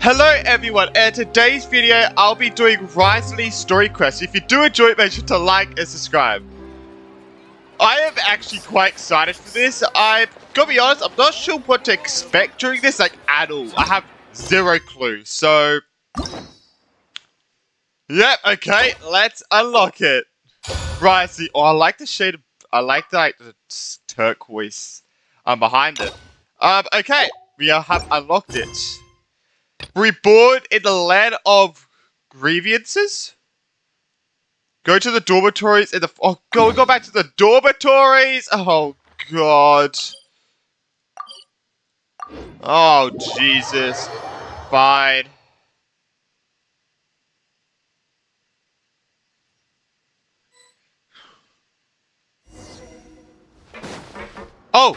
Hello everyone, and in today's video I'll be doing Wriothesley story quests. If you do enjoy it, make sure to like and subscribe. I am actually quite excited for this. I'm gonna be honest, I'm not sure what to expect during this, like at all. I have zero clue. So yep, okay, let's unlock it. Wriothesley. Oh, I like the shade of, I like the turquoise behind it. Okay, we have unlocked it. Reborn in the land of grievances? Go to the dormitories in the... Oh, go back to the dormitories! Oh, God. Oh, Jesus. Fine. Oh!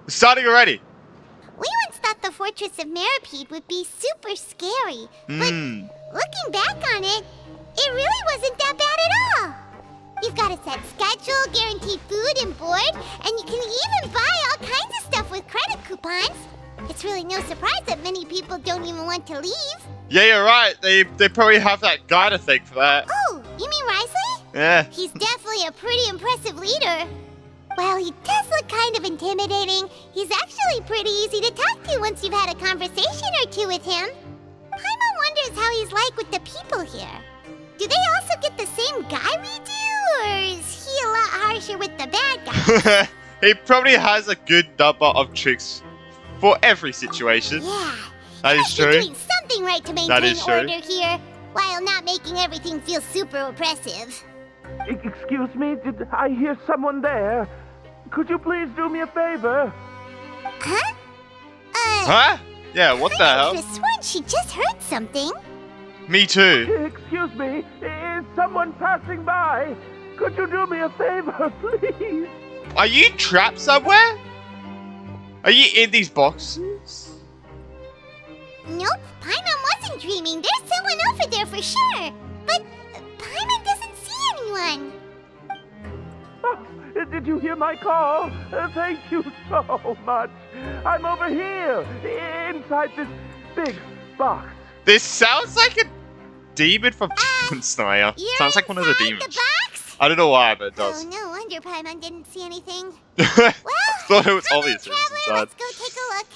It's starting already. We once thought the Fortress of Meripede would be super scary, but looking back on it, it really wasn't that bad at all. You've got a set schedule, guaranteed food and board, and you can even buy all kinds of stuff with credit coupons. It's really no surprise that many people don't even want to leave. Yeah, you're right. They probably have that guy to thank for that. Oh, you mean Wriothesley? Yeah. He's definitely a pretty impressive leader. Well, he does look kind of intimidating. He's actually pretty easy to talk to once you've had a conversation or two with him. Paimon wonders how he's like with the people here. Do they also get the same guy we do, or is he a lot harsher with the bad guys? He probably has a good number of tricks for every situation. Yeah, that is true. Doing something right to maintain order here, while not making everything feel super oppressive. Excuse me, did I hear someone there? Could you please do me a favor? Huh? Huh? Yeah, what the hell? I could have sworn she just heard something. Me too. Excuse me, is someone passing by? Could you do me a favor, please? Are you trapped somewhere? Are you in these boxes? Nope, Paimon wasn't dreaming. There's someone over there for sure. But Paimon doesn't see anyone. Oh, did you hear my call? Thank you so much. I'm over here, inside this big box. This sounds like a demon from Demon Slayer. Sounds like one of the demons. The box? I don't know why, but it does. Oh, no wonder Paimon didn't see anything. Well, thought it was come obvious. on, traveler, let's go take a look.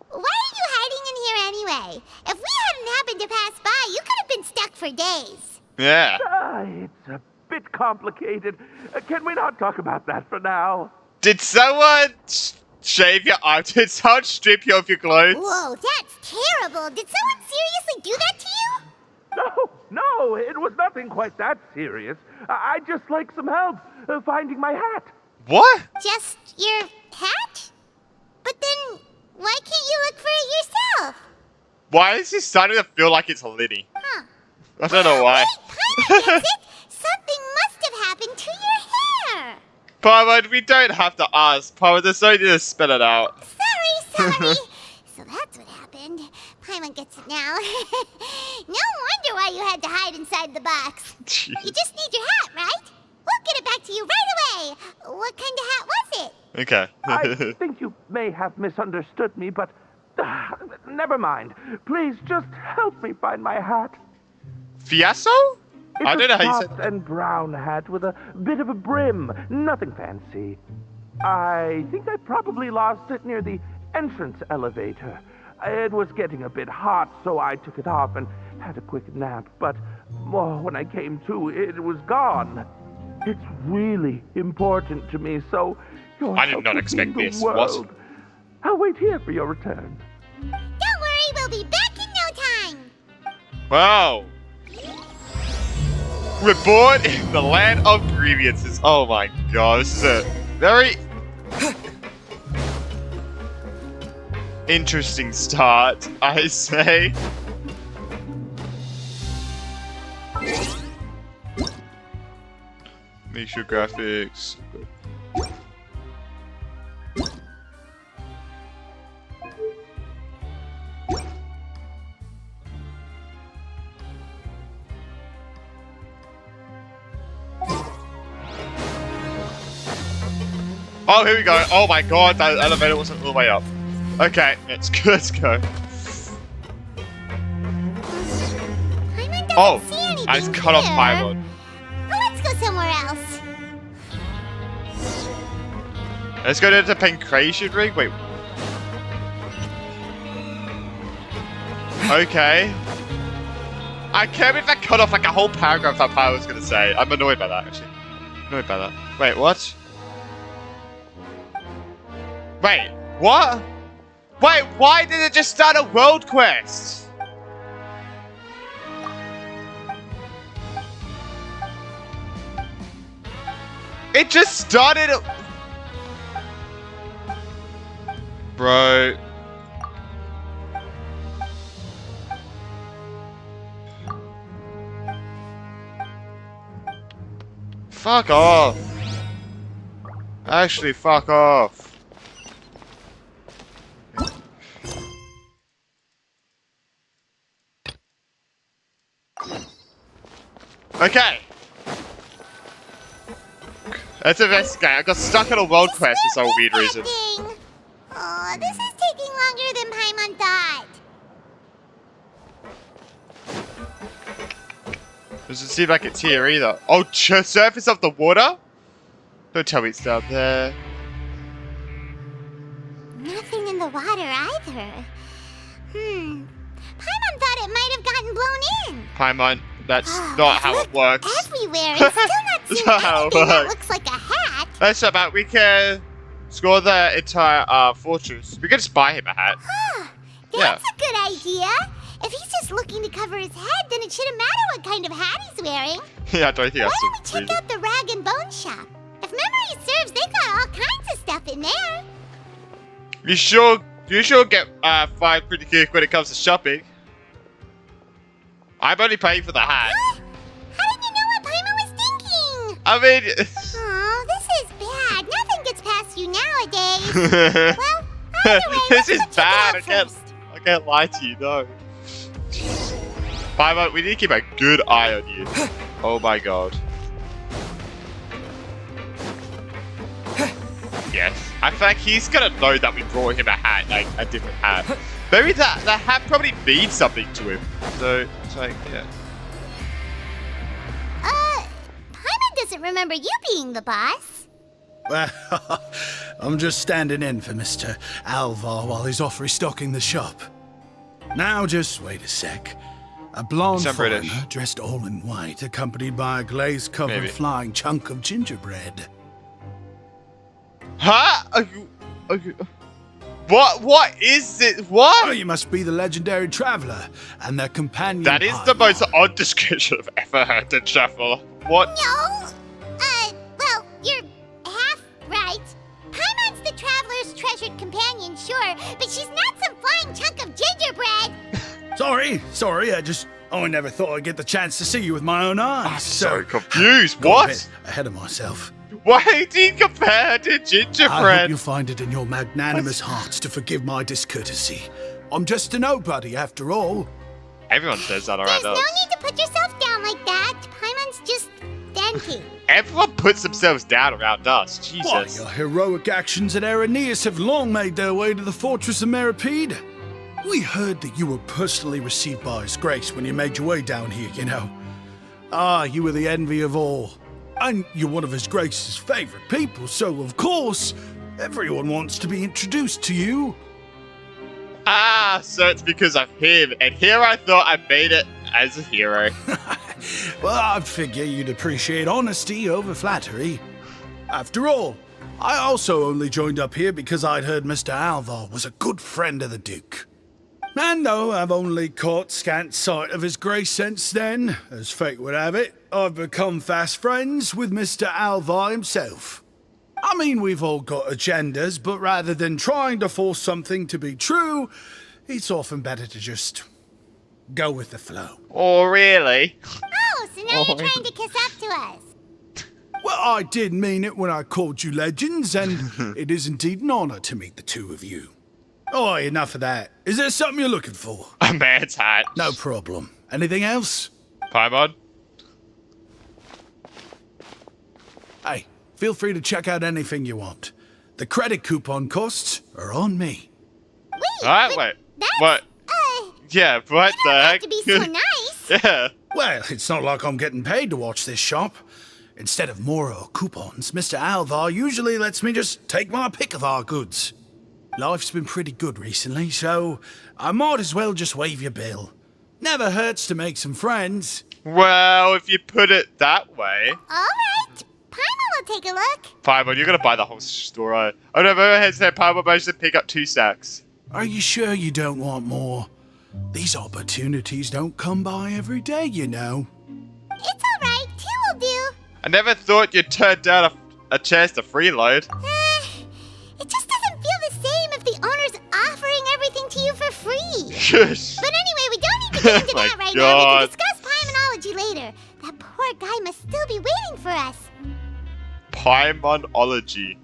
Why are you hiding in here anyway? If we hadn't happened to pass by, you could have been stuck for days. Yeah. It's a bit complicated. Can we not talk about that for now? Did someone shave your arm? Did someone strip you of your clothes? Whoa, that's terrible. Did someone seriously do that to you? No, it was nothing quite that serious. I'd just like some help finding my hat. What? Just your hat? But then, why can't you look for it yourself? Why is he starting to feel like it's Liddy? Huh. I don't know why. Wait, Paimon gets it. Something must have happened to your hair. Paimon, we don't have to ask. Paimon, there's no need to spell it out. Sorry. So that's what happened. Paimon gets it now. No wonder why you had to hide inside the box. Jeez. You just need your hat, right? We'll get it back to you right away. What kind of hat was it? Okay. I think you may have misunderstood me, but never mind. Please just help me find my hat. Fiasso? I don't know how you It's a said soft and brown hat with a bit of a brim. Nothing fancy. I think I probably lost it near the entrance elevator. It was getting a bit hot, so I took it off and had a quick nap. But when I came to, it was gone. It's really important to me, so I did not expect this. What? I'll wait here for your return. Don't worry, we'll be back in no time. Wow. Reborn in the land of grievances. Oh my god, this is a very interesting start, I say. Make sure graphics. Oh, here we go. Oh my god, that elevator wasn't all the way up. Okay, let's go. Oh, see anything I just cut off here. Paimon. Well, let's go somewhere else. Let's go to the Pancration ring. Wait. Okay. I can't believe that cut off like a whole paragraph that Paimon was gonna say. I'm annoyed by that, actually. Annoyed by that. Wait, what? Wait, what? Wait, why did it just start a world quest? It just started. Bro. Fuck off. Actually, fuck off. Okay. Let's investigate. I got stuck on a world quest for some weird reason. Oh, this is taking longer than Paimon thought. Doesn't seem like it's here either. Oh, surface of the water? Don't tell me it's down there. Nothing in the water either. Paimon thought it might have gotten blown in. Paimon, that's not how it works. Everywhere and still not seeing Not how it anything that works. looks like a hat. That's about. We can score the entire fortress. We can just buy him a hat. That's a good idea. If he's just looking to cover his head, then it shouldn't matter what kind of hat he's wearing. Yeah, I don't think Why that's don't we the check reason. out the rag and bone shop? If memory serves, they got all kinds of stuff in there. You sure get fired pretty quick when it comes to shopping. I'm only paying for the hat. What? How did you know what Paimon was thinking? I mean, Oh, this is bad. Nothing gets past you nowadays. Well, either way, this let's is go check it bad. out first. I can't lie to you, no. Paimon, we need to keep a good eye on you. Oh my god. Yes. I feel like he's gonna know that we brought him a hat, like a different hat. Maybe that hat probably means something to him. So, it's like, yeah. Paimon doesn't remember you being the boss. Well, I'm just standing in for Mr. Alvar while he's off restocking the shop. Now, just wait a sec. A blonde Sound foreigner British. dressed all in white, accompanied by a glaze-covered Maybe. flying chunk of gingerbread. Huh? What is it? What? Oh, you must be the legendary traveler and their companion. That is the Paimon. most odd description I've ever heard to travel. What? No. Well, you're half right. Paimon's the traveler's treasured companion, sure, but she's not some flying chunk of gingerbread. Sorry, I never thought I'd get the chance to see you with my own eyes. I'm so confused. got a What? bit ahead of myself. Why do you compare to I hope gingerbread? you find it in your magnanimous hearts to forgive my discourtesy. I'm just a nobody, after all. Everyone says that There's around no us. need to put yourself down like that. Paimon's just dainty. Everyone puts themselves down around us. Why, Jesus. your heroic actions at Aeneas have long made their way to the fortress of Meripede. We heard that you were personally received by His Grace when you made your way down here, you know. Ah, you were the envy of all. And you're one of His Grace's favorite people, so of course, everyone wants to be introduced to you. Ah, so it's because of him. And here I thought I made it as a hero. Well, I figure you'd appreciate honesty over flattery. After all, I also only joined up here because I'd heard Mr. Alvar was a good friend of the Duke. And though I've only caught scant sight of His Grace since then, as fate would have it, I've become fast friends with Mr. Alvar himself. I mean, we've all got agendas, but rather than trying to force something to be true, it's often better to just go with the flow. Oh, really? Oh, so now you're trying to kiss up to us. Well, I did mean it when I called you legends, and it is indeed an honor to meet the two of you. Oh, enough of that. Is there something you're looking for? A man's hat. No problem. Anything else? Paimon? Hey, feel free to check out anything you want. The credit coupon costs are on me. Wait, Alright, but wait. that's, What? Yeah, what you the don't heck? have to be so nice. Yeah. Well, it's not like I'm getting paid to watch this shop. Instead of more or coupons, Mr. Alvar usually lets me just take my pick of our goods. Life's been pretty good recently, so I might as well just waive your bill. Never hurts to make some friends. Well, if you put it that way. Alright, Paimon will take a look. Paimon, you're gonna buy the whole store. Oh no, go ahead, say Paimon managed to pick up 2 sacks. Are you sure you don't want more? These opportunities don't come by every day, you know. It's alright, 2 will do. I never thought you'd turn down a chance to freeload. It just doesn't feel the same if the owner's offering everything to you for free. Shush. But anyway, we don't need to get into Oh my that right now. We God. can discuss Paimonology later. That poor guy must still be waiting for us. Paimonology.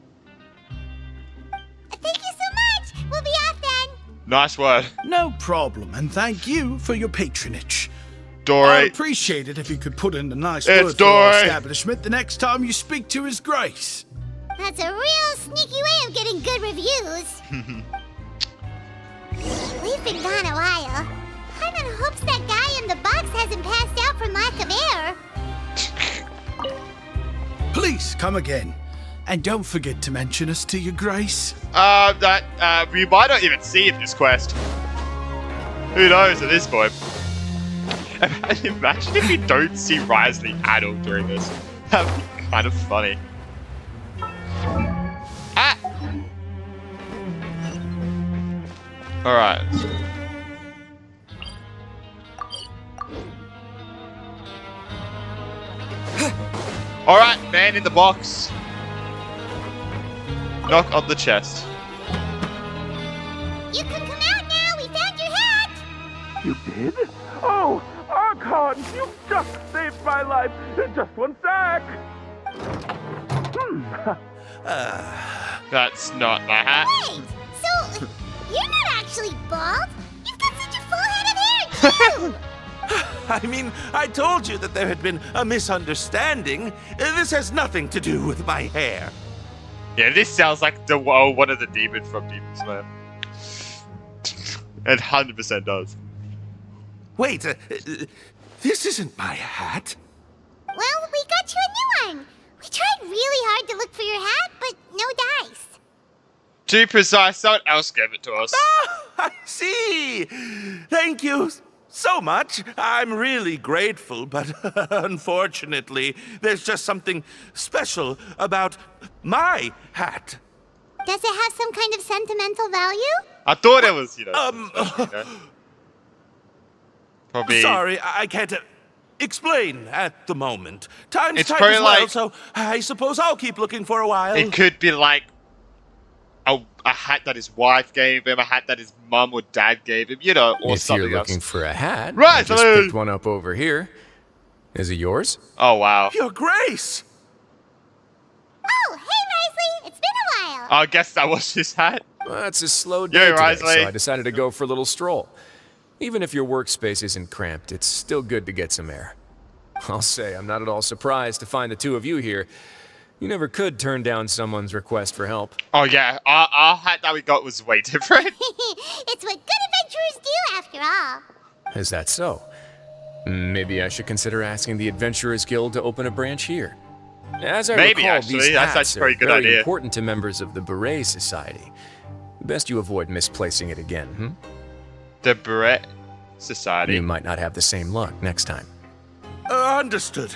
Thank you so much. We'll be off then. Nice word. No problem, and thank you for your patronage. I'd Dory. appreciate it if you could put in a nice It's word for our Dory. establishment the next time you speak to His Grace. That's a real sneaky way of getting good reviews. We've been gone a while. Paimon hopes that guy in the box hasn't passed out from lack of air. Please come again. And don't forget to mention us to your grace. We might not even see in this quest. Who knows at this point? Imagine if we don't see Wriothesley at all during this. That'd be kind of funny. Ah! Alright. Alright, man in the box. Knock on the chest. You can come out now. We found your hat. You did? Oh, Archon, you just saved my life. Just 1 sec. That's not the hat. Wait, so you're not actually bald? You've got such a full head of hair, too. I mean, I told you that there had been a misunderstanding. This has nothing to do with my hair. Yeah, this sounds like the one of the demons from Demon Slayer. It 100% does. Wait, this isn't my hat. Well, we got you a new one. We tried really hard to look for your hat, but no dice. Too precise, someone else gave it to us. Ah, I see. Thank you so much. I'm really grateful, but unfortunately, there's just something special about my hat. Does it have some kind of sentimental value? I thought it was, you know. Probably. Sorry, I can't explain at the moment. Time's It's tight probably as well, like- so I suppose I'll keep looking for a while. It could be like a hat that his wife gave him, a hat that his mum or dad gave him, you know, or If something you're else. looking for a hat, Right, I just hello. picked one up over here. Is it yours? Oh, wow. Your Grace! Oh, hey, Wriothesley. It's been a while. I guess that was his hat. Well, it's a slow Yo, day today, Wriothesley. so I decided to go for a little stroll. Even if your workspace isn't cramped, it's still good to get some air. I'll say, I'm not at all surprised to find the two of you here. You never could turn down someone's request for help. Oh, yeah. Our hat that we got was way different. It's what good adventurers do, after all. Is that so? Maybe I should consider asking the Adventurers Guild to open a branch here. As I Maybe, recall, actually. these That's hats a very are good very idea. important to members of the Beret Society. Best you avoid misplacing it again, hmm? The Brett Society. You might not have the same luck next time. Understood.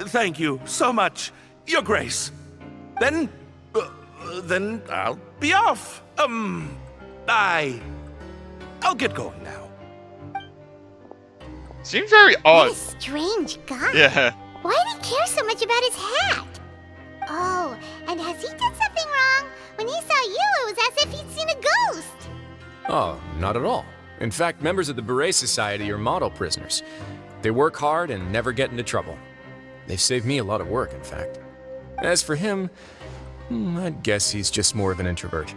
Thank you so much, Your Grace. Then I'll be off. I'll get going now. Seems very What odd. a strange guy. Yeah. Why did he care so much about his hat? Oh, and has he done something wrong? When he saw you, it was as if he'd seen a ghost. Oh, not at all. In fact, members of the Beret Society are model prisoners. They work hard and never get into trouble. They've saved me a lot of work, in fact. As for him, I'd guess he's just more of an introvert.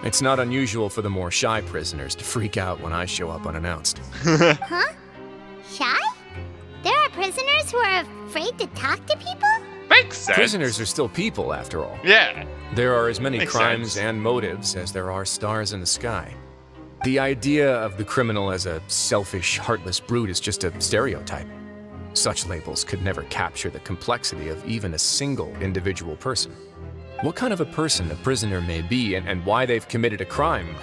It's not unusual for the more shy prisoners to freak out when I show up unannounced. Huh? Shy? There are prisoners who are afraid to talk to people? Makes sense. Prisoners are still people, after all. Yeah. There are as many Makes crimes sense. and motives as there are stars in the sky. The idea of the criminal as a selfish, heartless brute is just a stereotype. Such labels could never capture the complexity of even a single individual person. What kind of a person a prisoner may be and why they've committed a crime.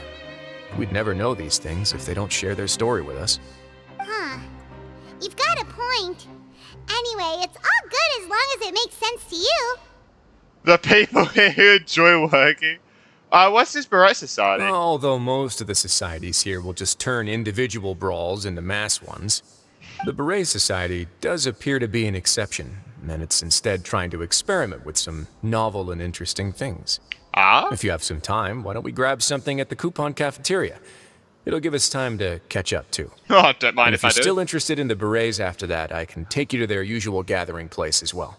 We'd never know these things if they don't share their story with us. Huh. You've got a point. Anyway, it's all good as long as it makes sense to you. The people here who enjoy working. What's this Beret Society? Although most of the societies here will just turn individual brawls into mass ones, the Beret Society does appear to be an exception, and it's instead trying to experiment with some novel and interesting things. If you have some time, why don't we grab something at the Coupon Cafeteria? It'll give us time to catch up, too. Oh, don't mind And if if I you're do. still interested in the Berets after that, I can take you to their usual gathering place as well.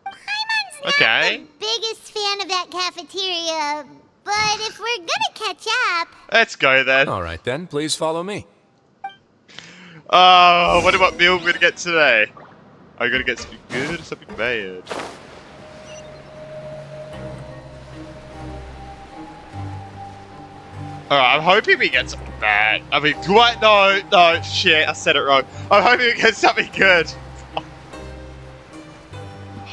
Paimon's not Okay. the biggest fan of that cafeteria, but if we're gonna catch up... Let's go then. All right, then. Please follow me. Wonder what meal we're gonna get today. Are you gonna get something good or something bad? Alright, I'm hoping we get something bad. I mean, what? No, shit, I said it wrong. I'm hoping we get something good.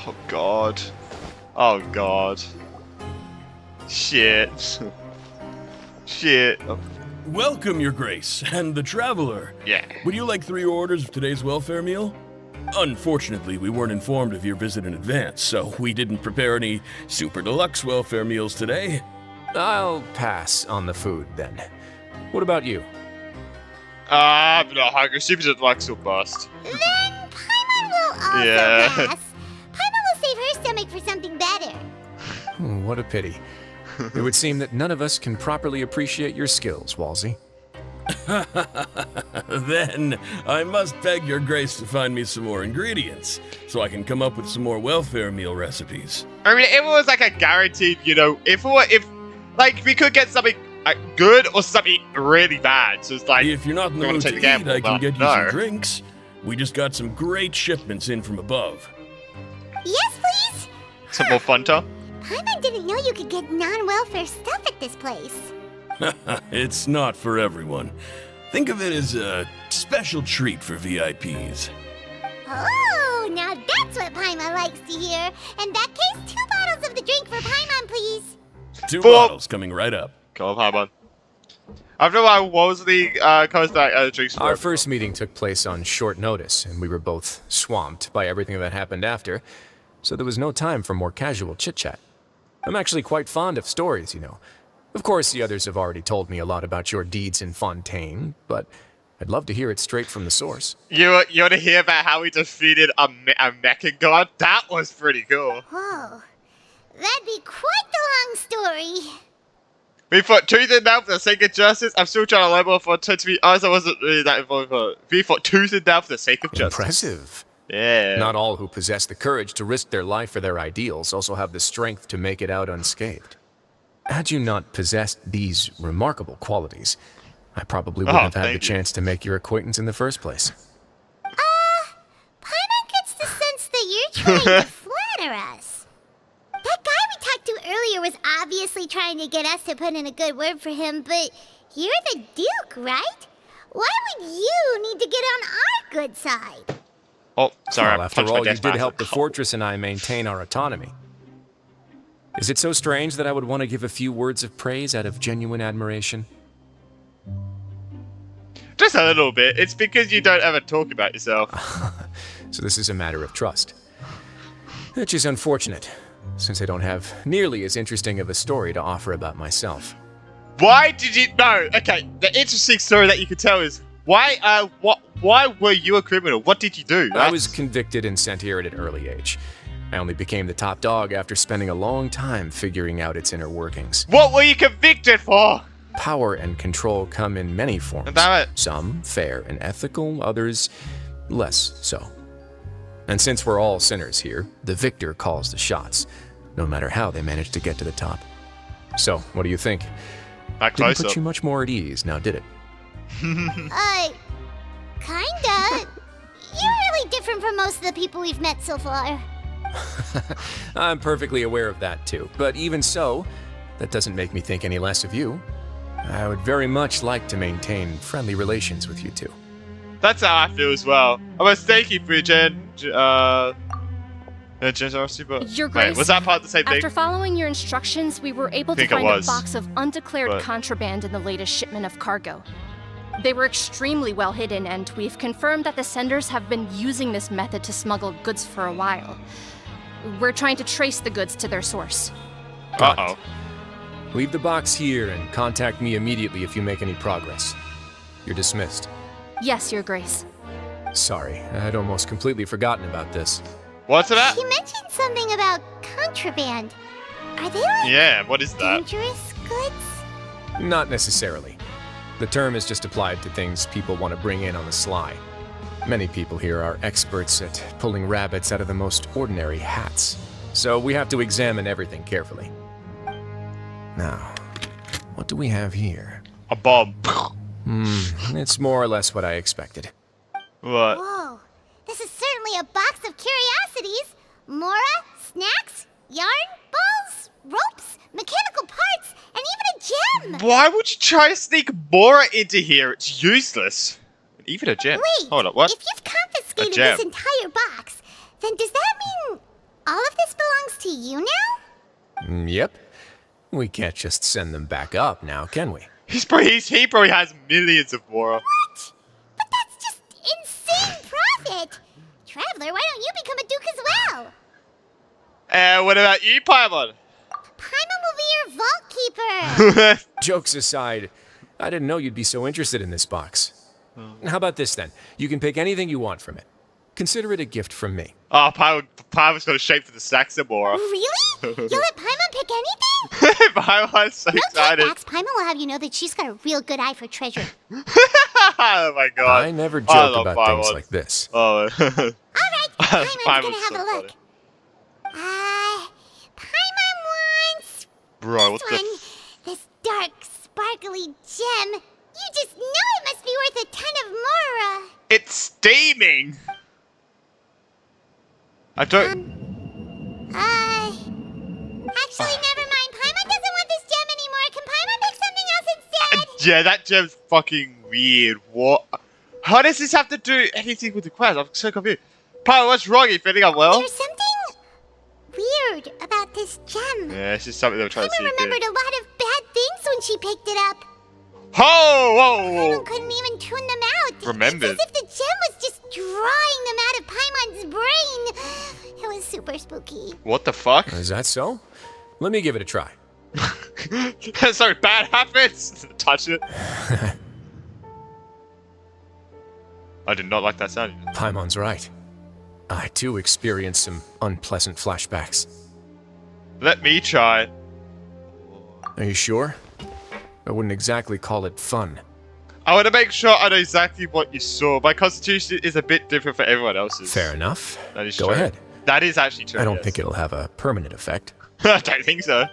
Oh god. Oh god. Shit. Shit. Oh, Welcome, Your Grace, and the Traveler. yeah. Would you like 3 orders of today's welfare meal? Unfortunately, we weren't informed of your visit in advance, so we didn't prepare any super deluxe welfare meals today. I'll pass on the food, then. What about you? I'm not hungry. Super deluxe will bust. Then Paimon will also Yeah. pass. Paimon will save her stomach for something better. What a pity. It would seem that none of us can properly appreciate your skills, Walsey. Then I must beg Your Grace to find me some more ingredients, so I can come up with some more welfare meal recipes. I mean, if it was like a guaranteed, if we could get something good or something really bad. So it's like, If you're not in the you wanna mood to take eat, the gamble, I can but get you no. some drinks. We just got some great shipments in from above. Yes, please? some more Fanta. Paimon didn't know you could get non-welfare stuff at this place. It's not for everyone. Think of it as a special treat for VIPs. Oh, now that's what Paimon likes to hear. In that case, 2 bottles of the drink for Paimon, please. 2 Four. bottles coming right up. Come on, on. After a while, what was the cost that drinks for? Our first meeting took place on short notice, and we were both swamped by everything that happened after, so there was no time for more casual chit-chat. I'm actually quite fond of stories, you know. Of course, the others have already told me a lot about your deeds in Fontaine, but I'd love to hear it straight from the source. You want to hear about how we defeated a mecha god? That was pretty cool. Whoa, that'd be quite the long story. We fought tooth and nail for the sake of justice. I'm still trying to level for to be honest, I wasn't really that involved. We fought tooth and nail for the sake of justice. Impressive. Yeah. Not all who possess the courage to risk their life for their ideals also have the strength to make it out unscathed. Had you not possessed these remarkable qualities, I probably wouldn't have had the thank you. chance to make your acquaintance in the first place. Paimon gets the sense that you're trying to flatter us. That guy we talked to earlier was obviously trying to get us to put in a good word for him, but you're the Duke, right? Why would you need to get on our good side? Oh, sorry. Well, I after punched my all, you desk did mouse. help the fortress and I maintain our autonomy. Is it so strange that I would want to give a few words of praise out of genuine admiration? Just a little bit. It's because you don't ever talk about yourself. So this is a matter of trust. Which is unfortunate, since I don't have nearly as interesting of a story to offer about myself. Why did you? No. Okay. The interesting story that you could tell is why. Why were you a criminal? What did you do? I was convicted and sent here at an early age. I only became the top dog after spending a long time figuring out its inner workings. What were you convicted for? Power and control come in many forms. Damn it. Some fair and ethical, others less so. And since we're all sinners here, the victor calls the shots, no matter how they manage to get to the top. So, what do you think? Back Didn't closer. put you much more at ease, now did it? Kinda. You're really different from most of the people we've met so far. I'm perfectly aware of that too, but even so, that doesn't make me think any less of you. I would very much like to maintain friendly relations with you two. That's how I feel as well. I was thanking for your generosity, but Your wait, Grace, was that part of the same thing? after following your instructions, we were able to Think it find a was, box of undeclared but- contraband in the latest shipment of cargo. They were extremely well hidden, and we've confirmed that the senders have been using this method to smuggle goods for a while. We're trying to trace the goods to their source. Uh-oh. Leave the box here and contact me immediately if you make any progress. You're dismissed. Yes, Your Grace. Sorry, I'd almost completely forgotten about this. What's that? He mentioned something about contraband. Are they like Yeah, what is that? dangerous goods? Not necessarily. The term is just applied to things people want to bring in on the sly. Many people here are experts at pulling rabbits out of the most ordinary hats, so we have to examine everything carefully. Now, what do we have here? A bomb. It's more or less what I expected. What? Whoa, this is certainly a box of curiosities. Mora, snacks, yarn, balls, ropes, mechanical parts, and even a gem. Why would you try to sneak Mora into here? It's useless. Even a gem. Wait, Hold up, what? if you've confiscated gem. this entire box, then does that mean all of this belongs to you now? Yep. We can't just send them back up now, can we? He probably has millions of Mora. What? But that's just insane profit. Traveler, why don't you become a duke as well? What about you, Paimon? Paimon will be your vault keeper. Jokes aside, I didn't know you'd be so interested in this box. How about this then? You can pick anything you want from it. Consider it a gift from me. Oh, Paimon's got a shape for the stacks of Mora. Really? You'll let Paimon pick anything? Paimon's so No excited. takebacks. Paimon will have you know that she's got a real good eye for treasure. Oh my god. I never I joke love about things Paimon. like this. Oh. All right, Paimon's Paimon's gonna have so a look. Paimon wants Bro, what this the one. This dark, sparkly gem. You just know it must be worth a ton of Mora. It's steaming! I don't... Actually, never mind. Paimon doesn't want this gem anymore. Can Paimon pick something else instead? Yeah, that gem's fucking weird. What? How does this have to do anything with the quest? I'm so confused. Paimon, what's wrong? You feeling unwell? There's something weird about this gem. Yeah, it's just something they were trying to see. Paimon remembered a lot of bad things when she picked it up. Whoa! Paimon couldn't even tune them out. Remembered. It's as if the gem was just drawing them out of Paimon's brain. It was super spooky. What the fuck? Is that so? Let me give it a try. Sorry, bad habits! Touch it. I did not like that sound. Paimon's right. I too experienced some unpleasant flashbacks. Let me try. Are you sure? I wouldn't exactly call it fun. I want to make sure I know exactly what you saw. My constitution is a bit different for everyone else's. Fair enough. That is Go true. ahead. That is actually true. I don't yes. think it'll have a permanent effect. I don't think so.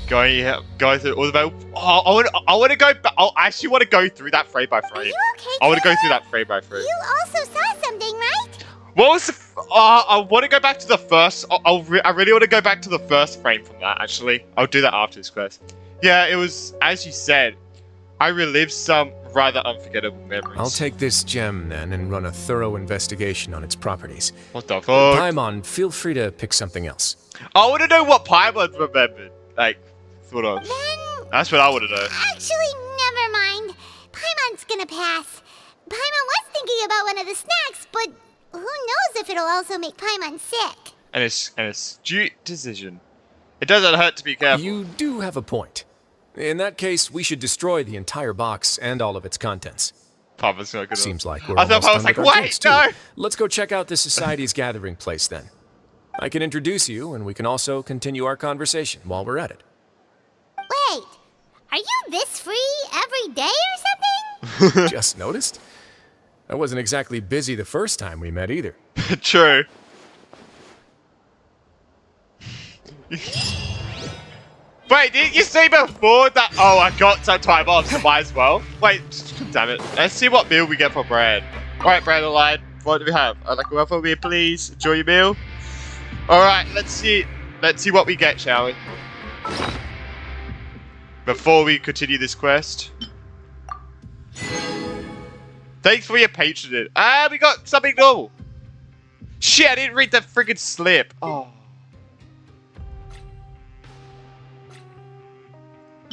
Go through all the. Oh, I want to go. I actually want to go through that frame by Are frame. you okay, I want to go Taylor? through that frame by frame. You also saw something, right? What was the? I want to go back to the first. I really want to go back to the first frame from that. Actually, I'll do that after this quest. Yeah, it was as you said. I relived some rather unforgettable memories. I'll take this gem then and run a thorough investigation on its properties. What the fuck? Paimon, feel free to pick something else. I want to know what Paimon remembered. Like, sort of. Then, That's what I want to know. actually, never mind. Paimon's gonna pass. Paimon was thinking about one of the snacks, but who knows if it'll also make Paimon sick. And it's astute decision. It doesn't hurt to be careful. You do have a point. In that case, we should destroy the entire box and all of its contents. Paimon's not good. Seems like we're I thought almost I was done like, with our wait, drinks, too. no. Let's go check out the Society's gathering place then. I can introduce you, and we can also continue our conversation while we're at it. Wait, are you this free every day or something? Just noticed? I wasn't exactly busy the first time we met either. True. Wait, didn't you say before that? Oh, I got some time off, so might as well. Wait, damn it. Let's see what meal we get for Brad. Alright, Brad Allied, what do we have? I'd like a waffle meal, please. Enjoy your meal. Alright, let's see what we get, shall we? before we continue this quest. Thanks for your patronage. Ah, we got something normal. Shit, I didn't read the friggin' slip. Oh.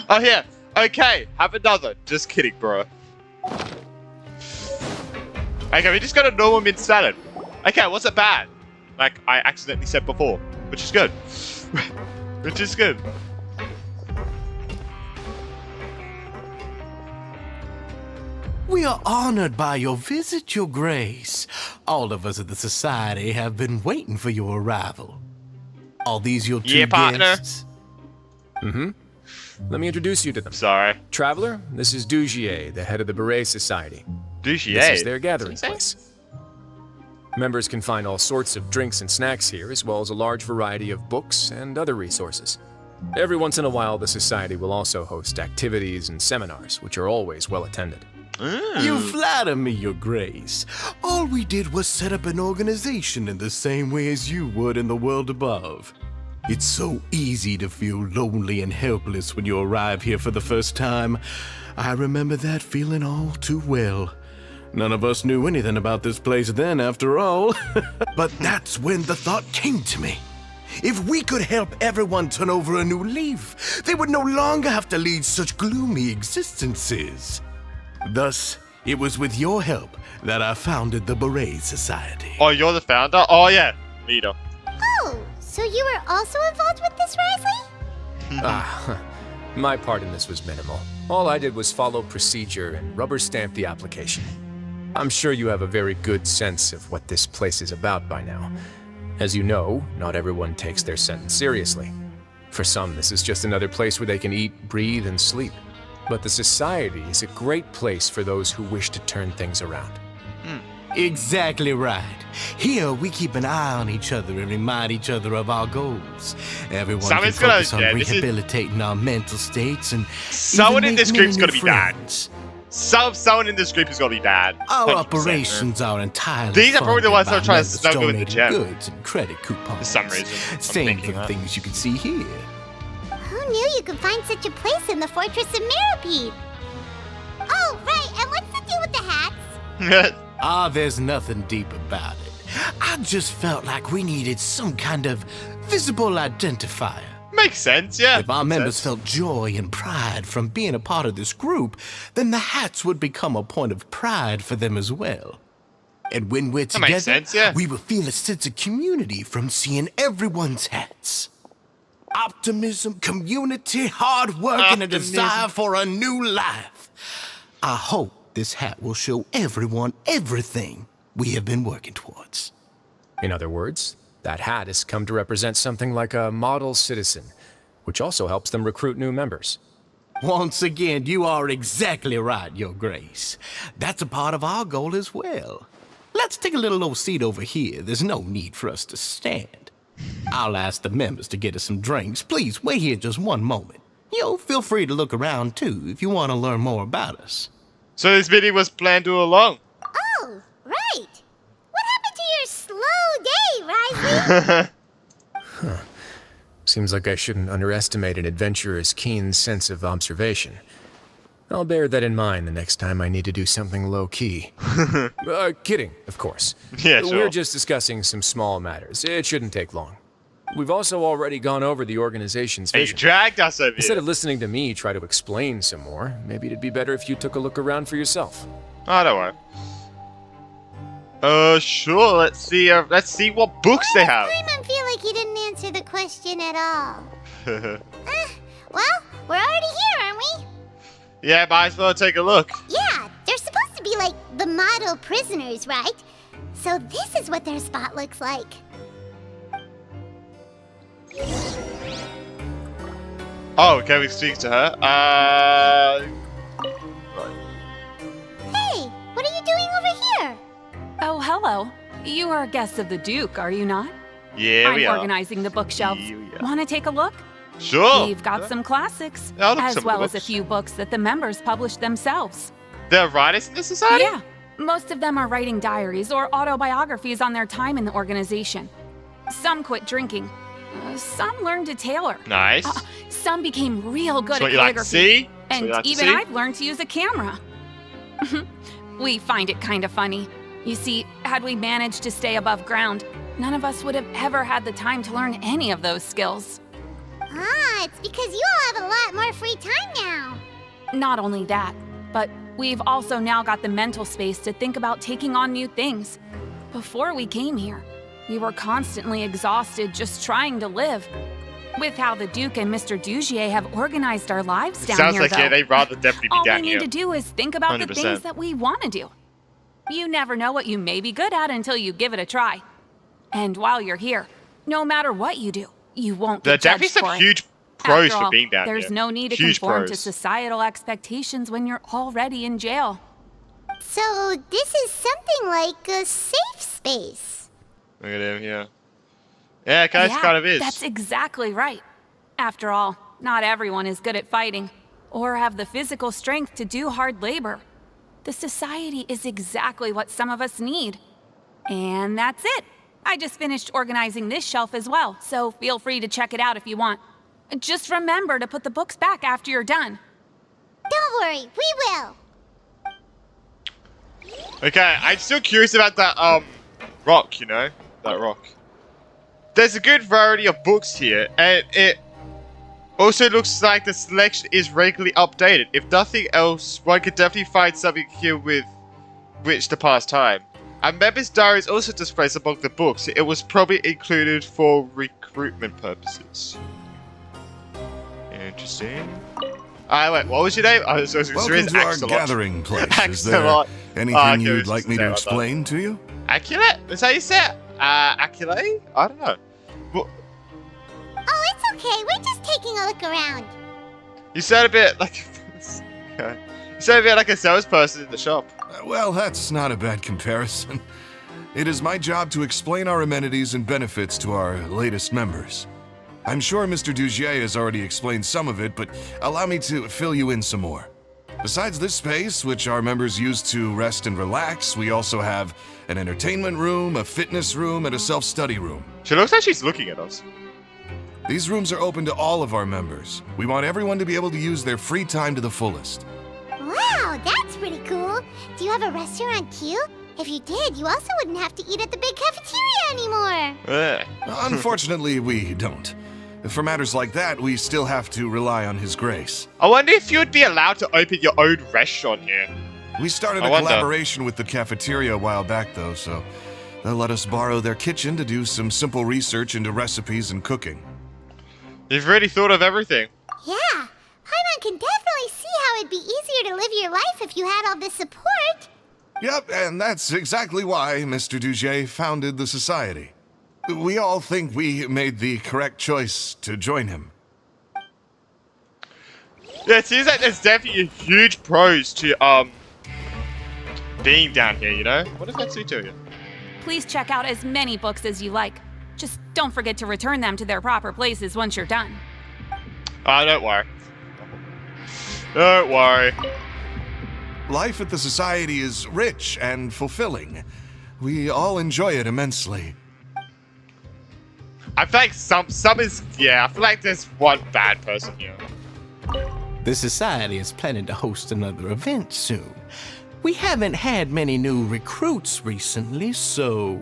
Oh, here. Okay, have another. Just kidding, bro. Okay, we just got a normal mint salad. Okay, wasn't bad. Like I accidentally said before, which is good. Which is good. We are honored by your visit, Your Grace. All of us at the Society have been waiting for your arrival. Are these your two partner. guests? Mm-hmm. Let me introduce you to them. Sorry. Traveler, this is Dugier, the head of the Beret Society. Dugier? This is their gathering What'd you place. Members can find all sorts of drinks and snacks here, as well as a large variety of books and other resources. Every once in a while, the Society will also host activities and seminars, which are always well attended. You flatter me, Your Grace. All we did was set up an organization in the same way as you would in the world above. It's so easy to feel lonely and helpless when you arrive here for the first time. I remember that feeling all too well. None of us knew anything about this place then, after all. But that's when the thought came to me. If we could help everyone turn over a new leaf, they would no longer have to lead such gloomy existences. Thus, it was with your help that I founded the Beret Society. Oh, you're the founder? Oh, yeah. Leader. Oh, so you were also involved with this, Wriothesley? My part in this was minimal. All I did was follow procedure and rubber stamp the application. I'm sure you have a very good sense of what this place is about by now. As you know, not everyone takes their sentence seriously. For some, this is just another place where they can eat, breathe, and sleep. But the Society is a great place for those who wish to turn things around. Exactly right. Here, we keep an eye on each other and remind each other of our goals. Everyone Someone's can focus gonna- on yeah, this is- rehabilitating our mental states and Someone even in this make group's many gonna new be bad. friends. Someone in this group is gonna be bad. Our 100%, operations are entirely These are probably the funded ones that by are trying to members snuggle in the donating gem. goods and credit coupons. For some reason, I'm Same thinking for the that. things you can see here. Who knew you could find such a place in the Fortress of Meripede? Oh, right, and what's the deal with the hats? There's nothing deep about it. I just felt like we needed some kind of visible identifier. Makes sense, yeah. If our Makes members sense. felt joy and pride from being a part of this group, then the hats would become a point of pride for them as well. And when we're That together, makes sense, yeah. we will feel a sense of community from seeing everyone's hats. Optimism, community, hard work, and a Optimism. desire for a new life. I hope this hat will show everyone everything we have been working towards. In other words, that hat has come to represent something like a model citizen, which also helps them recruit new members. Once again, you are exactly right, Your Grace. That's a part of our goal as well. Let's take a little old seat over here. There's no need for us to stand. I'll ask the members to get us some drinks. Please wait here just one moment. Feel free to look around too if you want to learn more about us. So this meeting was planned all along. Oh, right. What happened to your slow day, Wriothesley? Seems like I shouldn't underestimate an adventurer's keen sense of observation. I'll bear that in mind the next time I need to do something low-key. Kidding, of course. Yeah, sure. We're just discussing some small matters. It shouldn't take long. We've also already gone over the organization's Hey, you vision. dragged us over Instead here. of listening to me try to explain some more, maybe it'd be better if you took a look around for yourself. Oh, don't worry. Sure. Let's see what books they have. Paimon feel like he didn't answer the question at all. Well, we're already here, aren't we? Yeah, might as well take a look. Yeah, they're supposed to be like the model prisoners, right? So this is what their spot looks like. Oh, can we speak to her? Hey, what are you doing over here? Oh, hello. You are guests of the Duke, are you not? Yeah, we I'm are. organizing the bookshelves. Yeah, we are. Want to take a look? Sure. We've got some classics, I'll look at as some of well the as a books. few books that the members publish themselves. There are writers in the society? Yeah, most of them are writing diaries or autobiographies on their time in the organization. Some quit drinking. Some learned to tailor. Nice. Some became real good That's what at you like to calligraphy. see? That's what And you like to even see? I've learned to use a camera. We find it kind of funny. You see, had we managed to stay above ground, none of us would have ever had the time to learn any of those skills. Ah, it's because you all have a lot more free time now. Not only that, but we've also now got the mental space to think about taking on new things. Before we came here, we were constantly exhausted just trying to live. With how the Duke and Mr. Dugier have organized our lives down Sounds here, like, though, yeah, they'd rather definitely be all down we here. need to do is think about the 100%. things that we want to do. You never know what you may be good at until you give it a try. And while you're here, no matter what you do, you won't There are get definitely judged for some it. huge pros After for all, being down there's here. no need to Huge conform to pros. societal expectations when you're already in jail. So this is something like a safe space. Look at him, yeah. Yeah, it kind of is. That's exactly right. After all, not everyone is good at fighting, or have the physical strength to do hard labor. The society is exactly what some of us need. And that's it. I just finished organizing this shelf as well, so feel free to check it out if you want. Just remember to put the books back after you're done. Don't worry, we will. Okay, I'm still curious about that, rock, you know? That rock. There's a good variety of books here, and it also looks like the selection is regularly updated. If nothing else, one could definitely find something here with which to pass time. A member's diary is also displayed among the books. It was probably included for recruitment purposes. Interesting. Wait, what was your name? I was Welcome to our Axolot. gathering place. Is Axolot. there anything Okay, you'd it's like me just to like that. explain to you? Accurate? That's how you say it? Accurate? I don't know. Well, Oh, it's okay. We're just taking a look around. you sound a bit like... Okay. You sound a bit like a salesperson in the shop. Well, that's not a bad comparison. It is my job to explain our amenities and benefits to our latest members. I'm sure Mr. Dugier has already explained some of it, but allow me to fill you in some more. Besides this space, which our members use to rest and relax, we also have an entertainment room, a fitness room, and a self-study room. She looks like she's looking at us. These rooms are open to all of our members. We want everyone to be able to use their free time to the fullest. Wow, that's pretty cool. Do you have a restaurant too? If you did, you also wouldn't have to eat at the big cafeteria anymore. Ugh. Unfortunately, we don't. For matters like that, we still have to rely on his grace. I wonder if you would be allowed to open your own restaurant here. We started I a wonder. collaboration with the cafeteria a while back, though, so they'll let us borrow their kitchen to do some simple research into recipes and cooking. You've really thought of everything. Yeah, Paimon can definitely see how it'd be easier to live your life if you had all this support. Yep, and that's exactly why Mr. Dugier founded the society. We all think we made the correct choice to join him. Yeah, it seems like there's definitely huge pros to, being down here, you know? What does that say to you? Please check out as many books as you like. Just don't forget to return them to their proper places once you're done. Don't worry. Don't worry. Life at the society is rich and fulfilling. We all enjoy it immensely. I feel like some is... Yeah, I feel like there's one bad person here. The Society is planning to host another event soon. We haven't had many new recruits recently, so...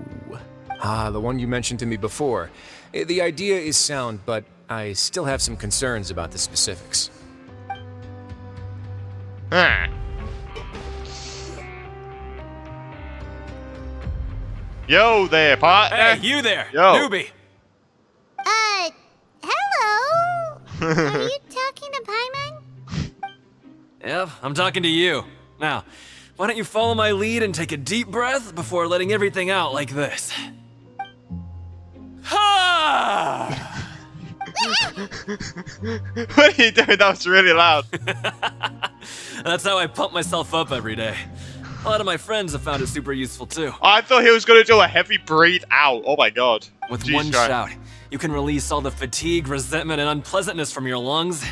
Ah, the one you mentioned to me before. The idea is sound, but I still have some concerns about the specifics. Huh. Yo there, partner. Hey, you there, Yo. newbie. Hello? Are you talking to Paimon? Yep, I'm talking to you. Now, why don't you follow my lead and take a deep breath before letting everything out like this? Ha! What are you doing? That was really loud. That's how I pump myself up every day. A lot of my friends have found it super useful too. I thought he was going to do a heavy breathe out. Oh my god. With Jeez, one guy. shout, you can release all the fatigue, resentment, and unpleasantness from your lungs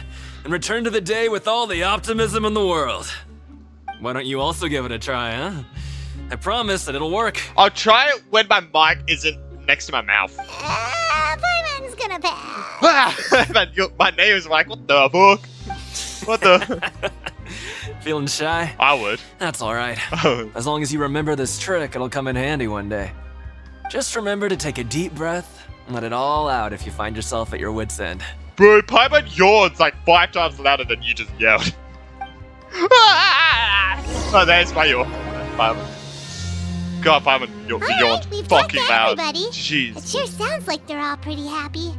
and return to the day with all the optimism in the world. Why don't you also give it a try, huh? I promise that it'll work. I'll try it when my mic isn't next to my mouth. Paimon's gonna pass. My name is like, what the fuck? What the? Feeling shy? I would. That's alright. Oh. As long as you remember this trick, it'll come in handy one day. Just remember to take a deep breath and let it all out if you find yourself at your wit's end. Bro, Paimon yawned like 5 times louder than you just yelled. Oh, there's my yawn. Paimon. God, Paimon yawned Alright, we've fucking talked to loud. everybody. Jeez. It sure sounds like they're all pretty happy.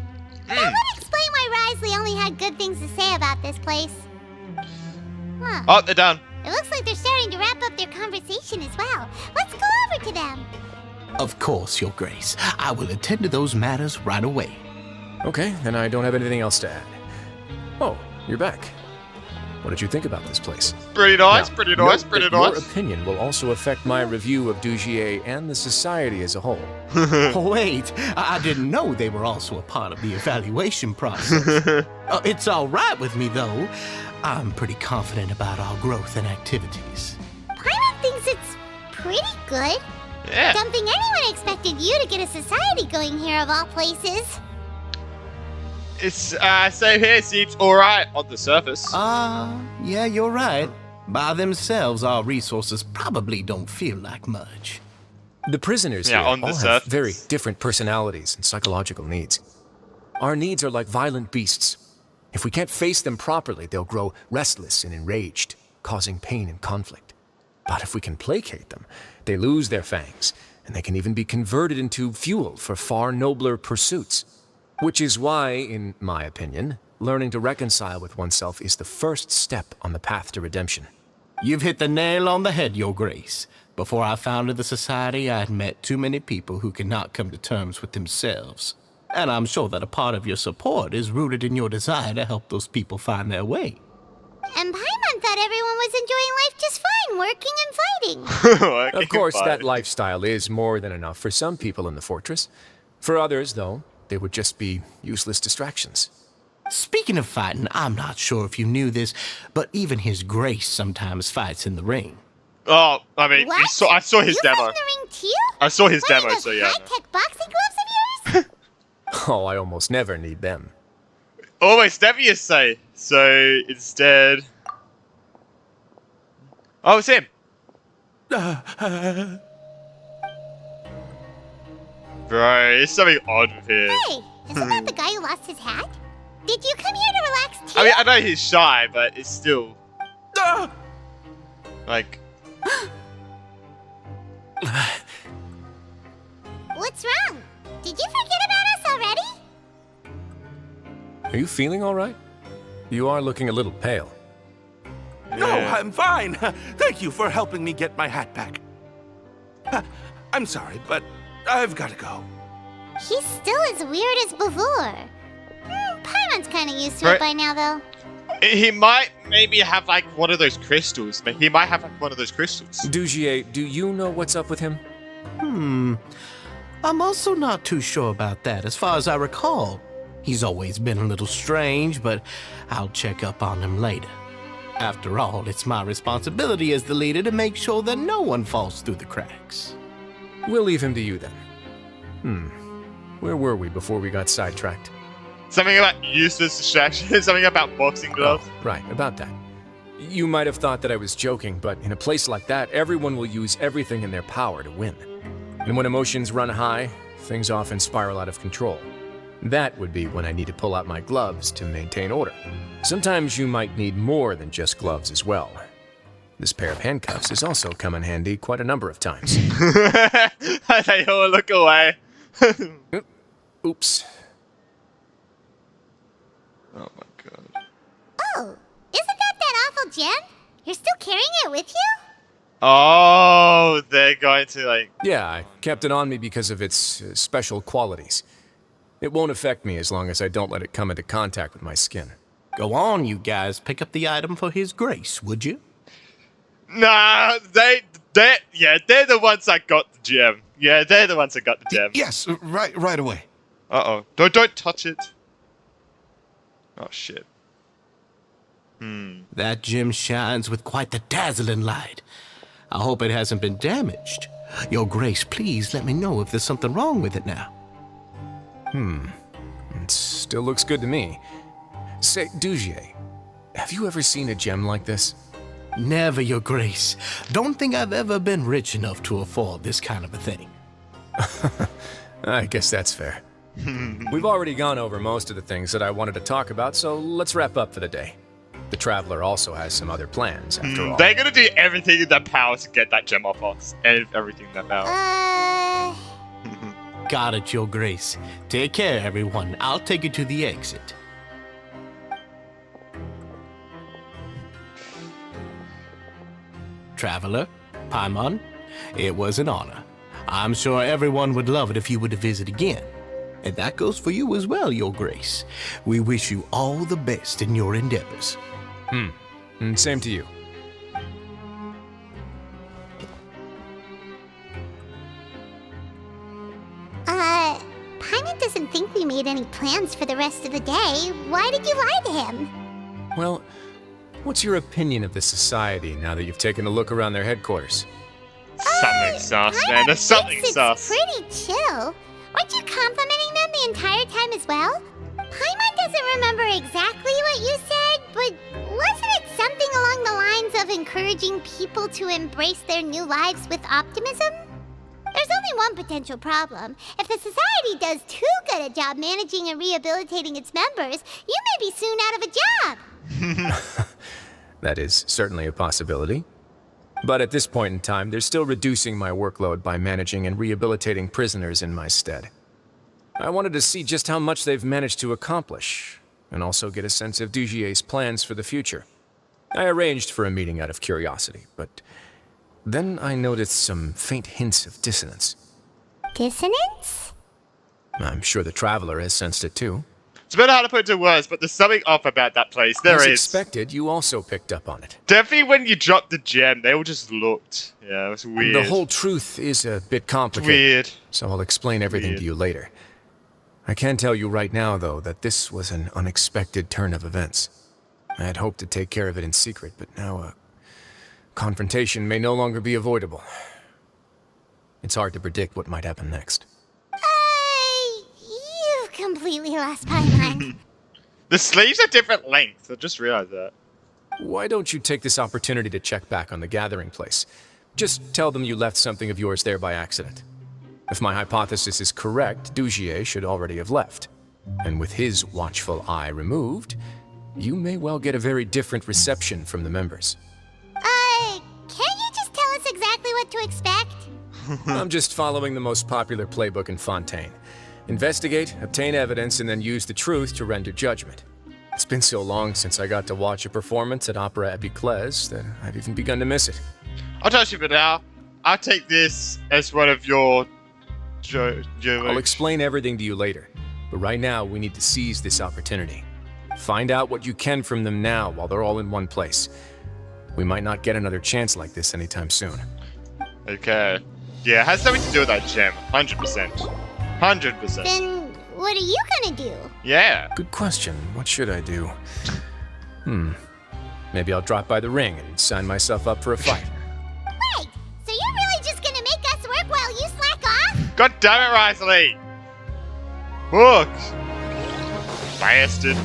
That would explain why Wriothesley only had good things to say about this place. Huh. Oh, they're done. It looks like they're starting to wrap up their conversation as well. Let's go over to them. Of course, Your Grace. I will attend to those matters right away. Okay, then I don't have anything else to add. Oh, you're back. What did you think about this place? Pretty nice, Now, pretty nice, note pretty that nice. Your opinion will also affect my review of Dugier and the society as a whole. Wait, I didn't know they were also a part of the evaluation process. It's all right with me, though. I'm pretty confident about our growth and activities. Paimon thinks it's pretty good. Yeah. Don't think anyone expected you to get a society going here of all places. It's, same here, seems alright on the surface. Yeah, you're right. By themselves, our resources probably don't feel like much. The prisoners Yeah, here on the all have surface. very different personalities and psychological needs. Our needs are like violent beasts. If we can't face them properly, they'll grow restless and enraged, causing pain and conflict. But if we can placate them, they lose their fangs, and they can even be converted into fuel for far nobler pursuits. Which is why, in my opinion, learning to reconcile with oneself is the first step on the path to redemption. You've hit the nail on the head, Your Grace. Before I founded the Society, I had met too many people who could not come to terms with themselves. And I'm sure that a part of your support is rooted in your desire to help those people find their way. And Paimon thought everyone was enjoying life just fine, working and fighting. Of course, that lifestyle is more than enough for some people in the fortress. For others, though, they would just be useless distractions. Speaking of fighting, I'm not sure if you knew this, but even His Grace sometimes fights in the ring. Oh, I mean, What? I saw his You demo. fight in the ring too? I saw his What are demo, those so yeah. high-tech boxing gloves of yours? Oh, I almost never need them. Almost never, you say. So instead, oh, it's him. Bro, there's something odd with him. Hey, isn't that the guy who lost his hat? Did you come here to relax too? I mean, I know he's shy, but it's still like. What's wrong? Did you forget about us already? Are you feeling all right? You are looking a little pale. No, I'm fine. Thank you for helping me get my hat back. I'm sorry, but I've got to go. He's still as weird as before. Paimon's kind of used to it by now, though. He might maybe have like one of those crystals. He might have like one of those crystals. Dugier, do you know what's up with him? I'm also not too sure about that. As far as I recall, he's always been a little strange, but I'll check up on him later. After all, it's my responsibility as the leader to make sure that no one falls through the cracks. We'll leave him to you then. Where were we before we got sidetracked? Something about useless distractions. Something about boxing gloves. Oh, right, about that. You might have thought that I was joking, but in a place like that, everyone will use everything in their power to win. And when emotions run high, things often spiral out of control. That would be when I need to pull out my gloves to maintain order. Sometimes you might need more than just gloves as well. This pair of handcuffs has also come in handy quite a number of times. They all look away. Oops. Oh my god. Oh, isn't that awful gem? You're still carrying it with you? Oh, they're going to like... Yeah, I kept it on me because of its special qualities. It won't affect me as long as I don't let it come into contact with my skin. Go on, you guys. Pick up the item for His Grace, would you? Nah, they're the ones that got the gem. Yeah, they're the ones that got the gem. Yes, right away. Uh-oh. Don't touch it. Oh, shit. That gem shines with quite the dazzling light. I hope it hasn't been damaged. Your Grace, please let me know if there's something wrong with it now. It still looks good to me. Say, Dugier, have you ever seen a gem like this? Never, Your Grace. Don't think I've ever been rich enough to afford this kind of a thing. I guess that's fair. We've already gone over most of the things that I wanted to talk about, so let's wrap up for the day. The Traveler also has some other plans, after all. They're gonna do everything in their power to get that gem off us. Everything in their power. Got it, Your Grace. Take care, everyone. I'll take you to the exit. Traveler, Paimon, it was an honor. I'm sure everyone would love it if you were to visit again. And that goes for you as well, Your Grace. We wish you all the best in your endeavors. And same to you. Paimon doesn't think we made any plans for the rest of the day. Why did you lie to him? Well, what's your opinion of the Society now that you've taken a look around their headquarters? Something sus, man. There's something sus. It's pretty chill. Weren't you complimenting them the entire time as well? Paimon doesn't remember exactly what you said, but wasn't it something along the lines of encouraging people to embrace their new lives with optimism? There's only one potential problem. If the Society does too good a job managing and rehabilitating its members, you may be soon out of a job. That is certainly a possibility. But at this point in time, they're still reducing my workload by managing and rehabilitating prisoners in my stead. I wanted to see just how much they've managed to accomplish, and also get a sense of Dugier's plans for the future. I arranged for a meeting out of curiosity, but then I noticed some faint hints of dissonance. Dissonance? I'm sure the Traveler has sensed it too. It's a bit hard to put into words, but there's something off about that place. There As is. expected, you also picked up on it. Definitely when you dropped the gem, they all just looked. Yeah, it was weird. The whole truth is a bit complicated. Weird. So I'll explain everything to you later. I can tell you right now, though, that this was an unexpected turn of events. I had hoped to take care of it in secret, but now a confrontation may no longer be avoidable. It's hard to predict what might happen next. You've completely lost Paimon. The sleeves are different lengths. I just realized that. Why don't you take this opportunity to check back on the gathering place? Just tell them you left something of yours there by accident. If my hypothesis is correct, Dugier should already have left. And with his watchful eye removed, you may well get a very different reception from the members. Can't you just tell us exactly what to expect? I'm just following the most popular playbook in Fontaine. Investigate, obtain evidence, and then use the truth to render judgment. It's been so long since I got to watch a performance at Opera Epiclese that I've even begun to miss it. I'll tell you for now. I'll take this as one of your... I'll explain everything to you later, but right now we need to seize this opportunity. Find out what you can from them now while they're all in one place. We might not get another chance like this anytime soon. Okay. Yeah, it has something to do with that gem. 100%. 100%. Then what are you gonna do? Yeah. Good question. What should I do? Maybe I'll drop by the ring and sign myself up for a fight. Wait, so you're really just gonna make us work while you slack off? God damn it, Wriothesley! Book! Bastard.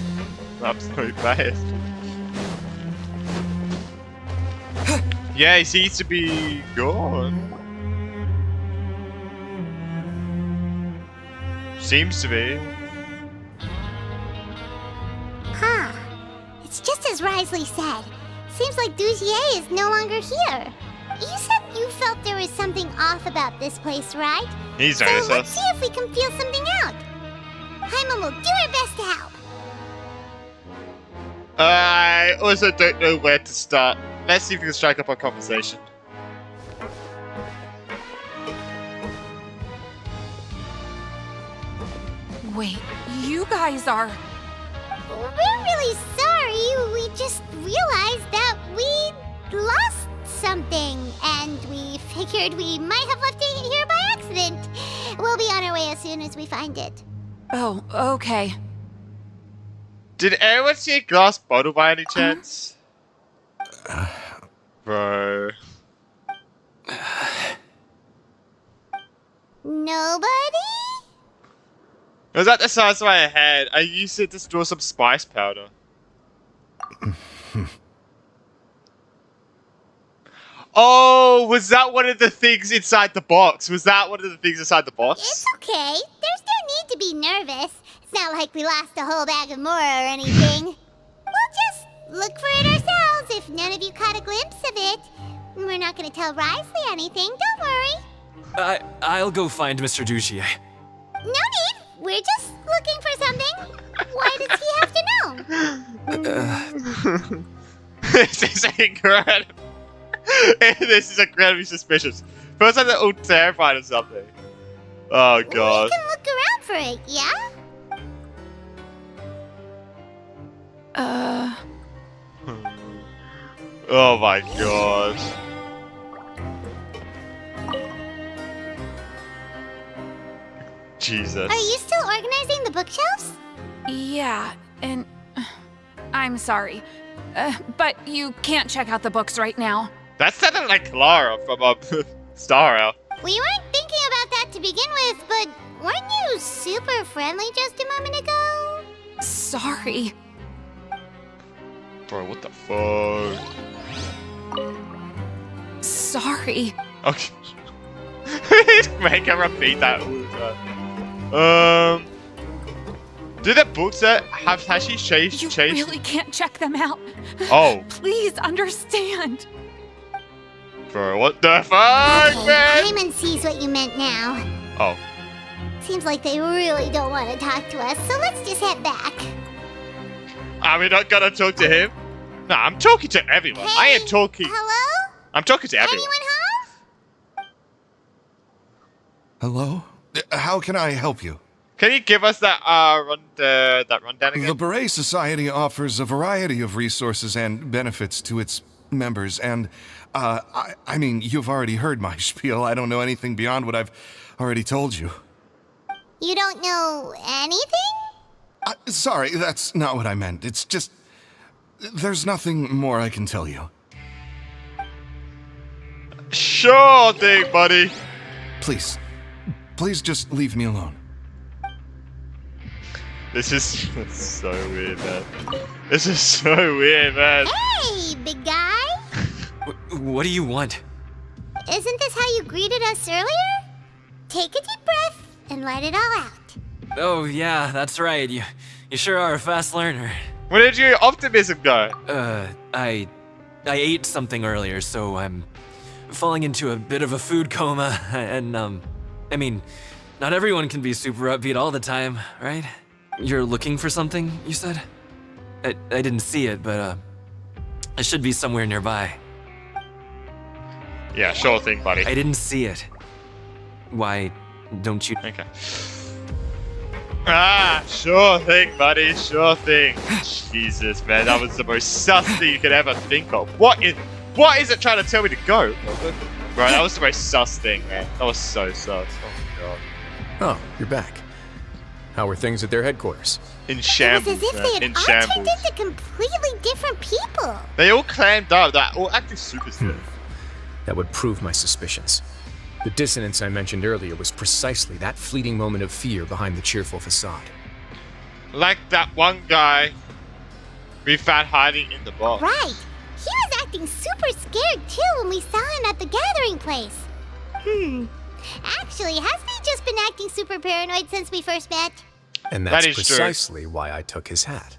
Absolute bastard. Yeah, he seems to be gone. Seems to be. Huh. It's just as Wriothesley said. Seems like Dugier is no longer here. You said you felt there was something off about this place, right? He's So noticed let's us. see if we can feel something out. Paimon will do her best to help. I also don't know where to start. Let's see if we can strike up a conversation. Wait, you guys are... We're really sorry. We just realized that we lost something, and we figured we might have left it here by accident. We'll be on our way as soon as we find it. Oh, okay. Did anyone see a glass bottle by any chance? Bro. Nobody? It was at the size of my head. I used it to store some spice powder. Oh, was that one of the things inside the box? Was that one of the things inside the box? It's okay. There's no need to be nervous. It's not like we lost a whole bag of more or anything. We'll just look for it ourselves if none of you caught a glimpse of it. We're not going to tell Wriothesley anything, don't worry. I'll go find Mr. Duchier. No need. We're just looking for something. Why does he have to know? This is incredible. This is incredibly suspicious. First I thought all terrified of something. Oh god. We can look around for it, yeah? Oh my god. Jesus. Are you still organizing the bookshelves? Yeah, and I'm sorry, but you can't check out the books right now. That sounded like Clara from Star Owl. We weren't thinking about that to begin with, but weren't you super friendly just a moment ago? Sorry. Bro, what the fuck? Sorry. Okay. Make her repeat that all the time. Do the books that has she changed? You really can't check them out. Oh. Please understand. Bro, what the fuck, Okay, man? Hyman sees what you meant now. Oh. Seems like they really don't want to talk to us, so let's just head back. Are we not gonna talk to him? No, I'm talking to everyone. Hey, I am talking. Hello? I'm talking to everyone. Anyone home? Hello? How can I help you? Can you give us that rundown again? The Beret Society offers a variety of resources and benefits to its members, and I mean, you've already heard my spiel. I don't know anything beyond what I've already told you. You don't know anything? Sorry, that's not what I meant. It's just, there's nothing more I can tell you. Sure thing, buddy. Please just leave me alone. This is so weird, man. This is so weird, man. Hey, big guy. What do you want? Isn't this how you greeted us earlier? Take a deep breath and let it all out. Oh yeah, that's right. You sure are a fast learner. Where did your optimism go? I ate something earlier, so I'm falling into a bit of a food coma, and I mean, not everyone can be super upbeat all the time, right? You're looking for something, you said? I didn't see it, but it should be somewhere nearby. Yeah, sure thing, buddy. I didn't see it. Why don't you? Okay. Ah, sure thing, buddy. Sure thing. Jesus, man, that was the most sus thing you could ever think of. What is it trying to tell me to go? Bro, that was the most sus thing, man. That was so sus. Oh my god. Oh, you're back. How were things at their headquarters? In shambles, It was as if man. they had In all shambles. turned into completely different people. They all clammed up. They're all acting super stiff. That would prove my suspicions. The dissonance I mentioned earlier was precisely that fleeting moment of fear behind the cheerful facade. Like that one guy we found hiding in the box. Right. He was acting super scared too when we saw him at the gathering place. Actually, hasn't he just been acting super paranoid since we first met? And that's That is true. precisely why I took his hat.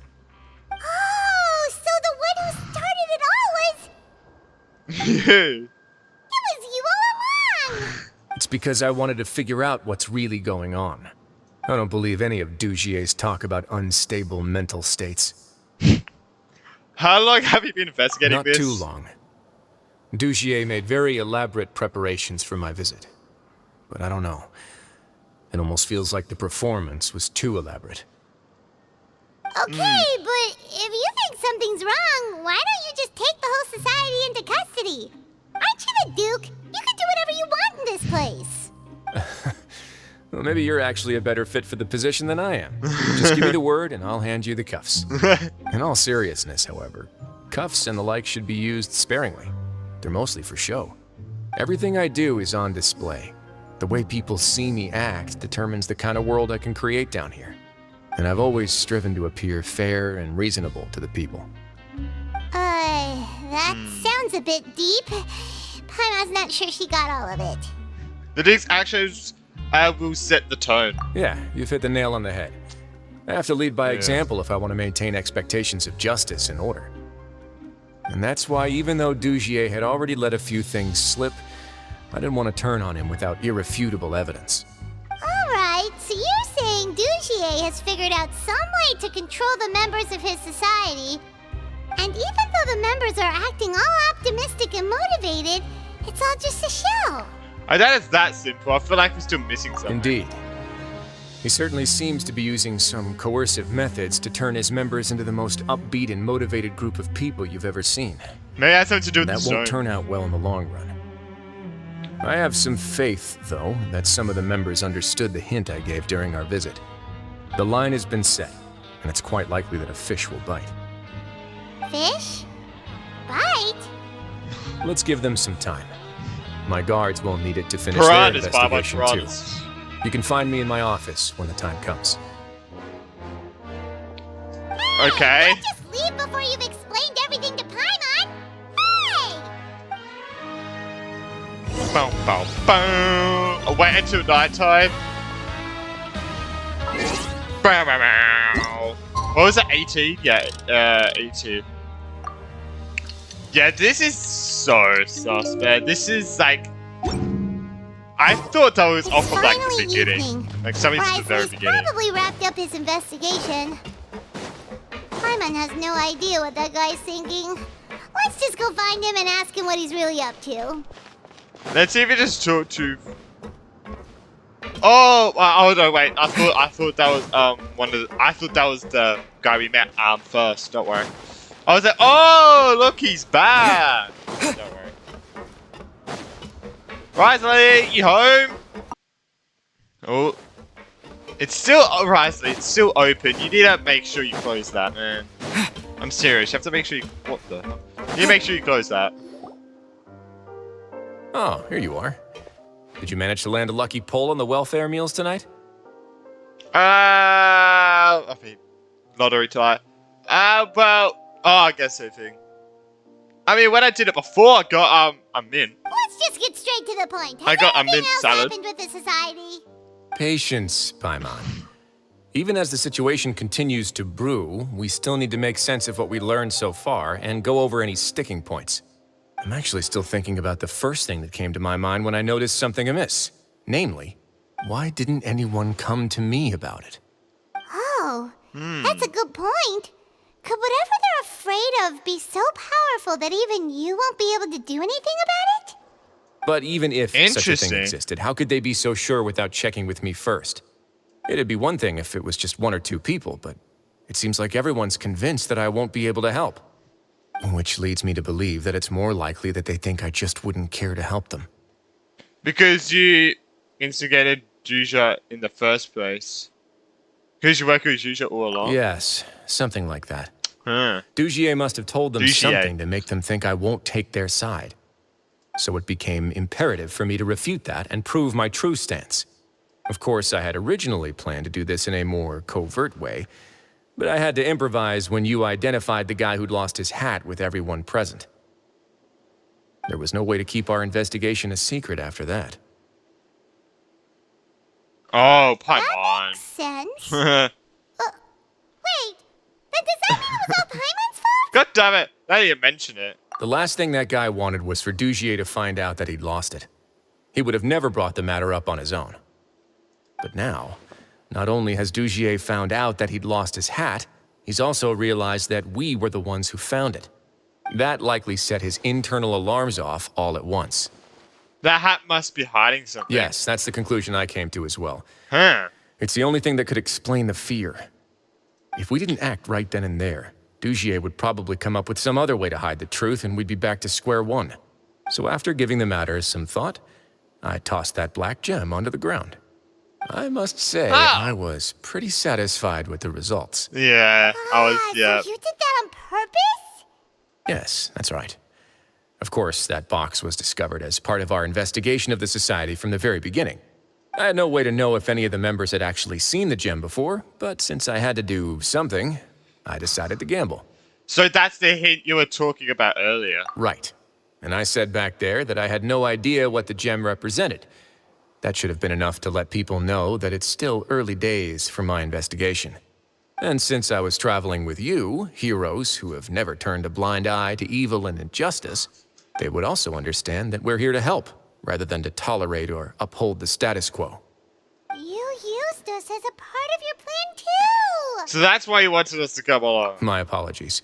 Oh, so the one who started it all was... You. It was you all along! It's because I wanted to figure out what's really going on. I don't believe any of Dugier's talk about unstable mental states. How long have you been investigating Not this? too long. Dugier made very elaborate preparations for my visit. But I don't know. It almost feels like the performance was too elaborate. Okay, but if you think something's wrong, why don't you just take the whole society into custody? Aren't you the Duke? You can do whatever you want in this place. Well, maybe you're actually a better fit for the position than I am. Just give me the word and I'll hand you the cuffs. In all seriousness, however, cuffs and the like should be used sparingly. They're mostly for show. Everything I do is on display. The way people see me act determines the kind of world I can create down here. And I've always striven to appear fair and reasonable to the people. That sounds a bit deep. Paimon's not sure she got all of it. The Duke's actions will set the tone. Yeah, you've hit the nail on the head. I have to lead by example if I want to maintain expectations of justice and order. And that's why even though Dugier had already let a few things slip, I didn't want to turn on him without irrefutable evidence. Alright, so you're saying Dugier has figured out some way to control the members of his society, and even though the members are acting all optimistic and motivated, it's all just a show. I doubt it's that simple. I feel like we're still missing something. Indeed. He certainly seems to be using some coercive methods to turn his members into the most upbeat and motivated group of people you've ever seen. Maybe it has something to do with That the won't zone. turn out well in the long run. I have some faith, though, that some of the members understood the hint I gave during our visit. The line has been set, and it's quite likely that a fish will bite. Fish? Bite? Let's give them some time. My guards won't need it to finish Piranhas, their Baba, investigation, too. piranhas. You can find me in my office when the time comes. Okay. Don't just leave before you've explained everything to Paimon! Hey! Bow, bow, bow. Wait until nighttime. Bow, bow, bow. What was it? 18? Yeah, 18. Yeah, this is so sus, man. This is like... I thought that was off of like the finally beginning. evening. Like something from the very Wriothesley's beginning. probably wrapped up his investigation. Paimon has no idea what that guy's thinking. Let's just go find him and ask him what he's really up to. Let's see if he just talked to... Oh no, wait. I thought that was I thought that was the guy we met first. Don't worry. I was like, oh look, he's back. Don't worry. Wriothesley, you home? Oh, it's still Wriothesley. It's still open. You need to make sure you close that, man. I'm serious. You have to make sure you. What the hell? You need to make sure you close that. Oh, here you are. Did you manage to land a lucky pull on the welfare meals tonight? I mean, lottery type. I guess so thing. I mean, when I did it before, I got, a mint. Let's just get straight to the point. Has I got a anything mint else salad. happened with the society? Patience, Paimon. Even as the situation continues to brew, we still need to make sense of what we learned so far and go over any sticking points. I'm actually still thinking about the first thing that came to my mind when I noticed something amiss. Namely, why didn't anyone come to me about it? Oh, that's a good point. Could whatever they're afraid of be so powerful that even you won't be able to do anything about it? But even if such a thing Interesting. existed, how could they be so sure without checking with me first? It'd be one thing if it was just one or two people, but it seems like everyone's convinced that I won't be able to help. Which leads me to believe that it's more likely that they think I just wouldn't care to help them. Because you instigated Juja in the first place. Because you work with Juja all along. Yes, something like that. Huh. Dugier must have told them Dugier. something to make them think I won't take their side. So it became imperative for me to refute that and prove my true stance. Of course, I had originally planned to do this in a more covert way, but I had to improvise when you identified the guy who'd lost his hat with everyone present. There was no way to keep our investigation a secret after that. Oh, That Paimon. makes sense. Wait, then does that mean it was all Paimon's fault? God damn it. Now you mention it. The last thing that guy wanted was for Dugier to find out that he'd lost it. He would have never brought the matter up on his own. But now, not only has Dugier found out that he'd lost his hat, he's also realized that we were the ones who found it. That likely set his internal alarms off all at once. That hat must be hiding something. Yes, that's the conclusion I came to as well. Huh. It's the only thing that could explain the fear. If we didn't act right then and there, Dugier would probably come up with some other way to hide the truth and we'd be back to square one. So after giving the matter some thought, I tossed that black gem onto the ground. I must say, I was pretty satisfied with the results. Yeah, I was, yeah. So you did that on purpose? Yes, that's right. Of course, that box was discovered as part of our investigation of the society from the very beginning. I had no way to know if any of the members had actually seen the gem before, but since I had to do something, I decided to gamble. So that's the hint you were talking about earlier. Right. And I said back there that I had no idea what the gem represented. That should have been enough to let people know that it's still early days for my investigation. And since I was traveling with you, heroes who have never turned a blind eye to evil and injustice, they would also understand that we're here to help, rather than to tolerate or uphold the status quo. You used us as a part of your plan too! So that's why you wanted us to come along. My apologies.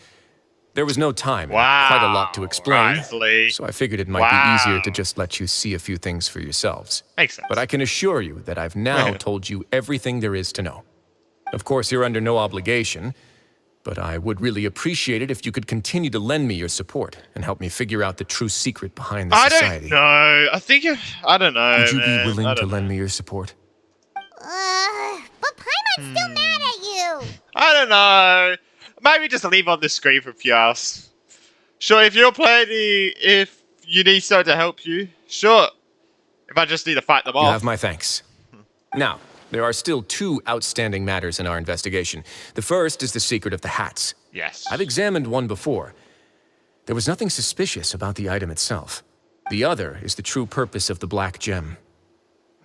There was no time and Wow. quite a lot to explain, Wriothesley. so I figured it might be easier to just let you see a few things for yourselves. Makes sense. But I can assure you that I've now told you everything there is to know. Of course, you're under no obligation, but I would really appreciate it if you could continue to lend me your support and help me figure out the true secret behind the I society. don't know. I think I don't know. Would you man. be willing I to don't lend know. me your support? But Paimon's still mad at you! I don't know. Maybe just leave on the screen for a few hours. Sure, if you're playing if you need someone to help you, sure. If I just need to fight them You off. have my thanks. Now, there are still two outstanding matters in our investigation. The first is the secret of the hats. Yes. I've examined one before. There was nothing suspicious about the item itself. The other is the true purpose of the black gem.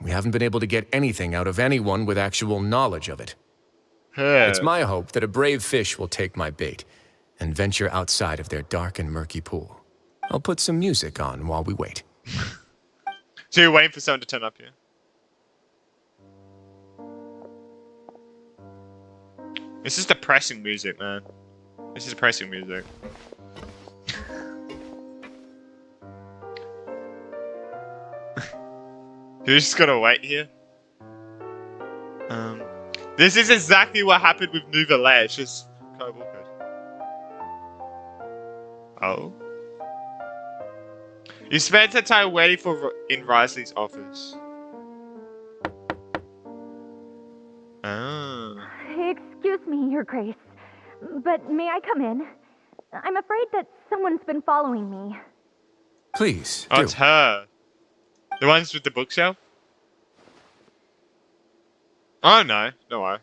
We haven't been able to get anything out of anyone with actual knowledge of it. It's my hope that a brave fish will take my bait and venture outside of their dark and murky pool. I'll put some music on while we wait. So you're waiting for someone to turn up here? This is depressing music, man. This is depressing music. You're just gonna wait here? This is exactly what happened with Nouvelle. It's just kind of awkward. Oh. You spent the time waiting in Wriothesley's office. Oh. Excuse me, Your Grace, but may I come in? I'm afraid that someone's been following me. Please, Oh, do. it's her. The ones with the bookshelf? Oh, no. Don't worry.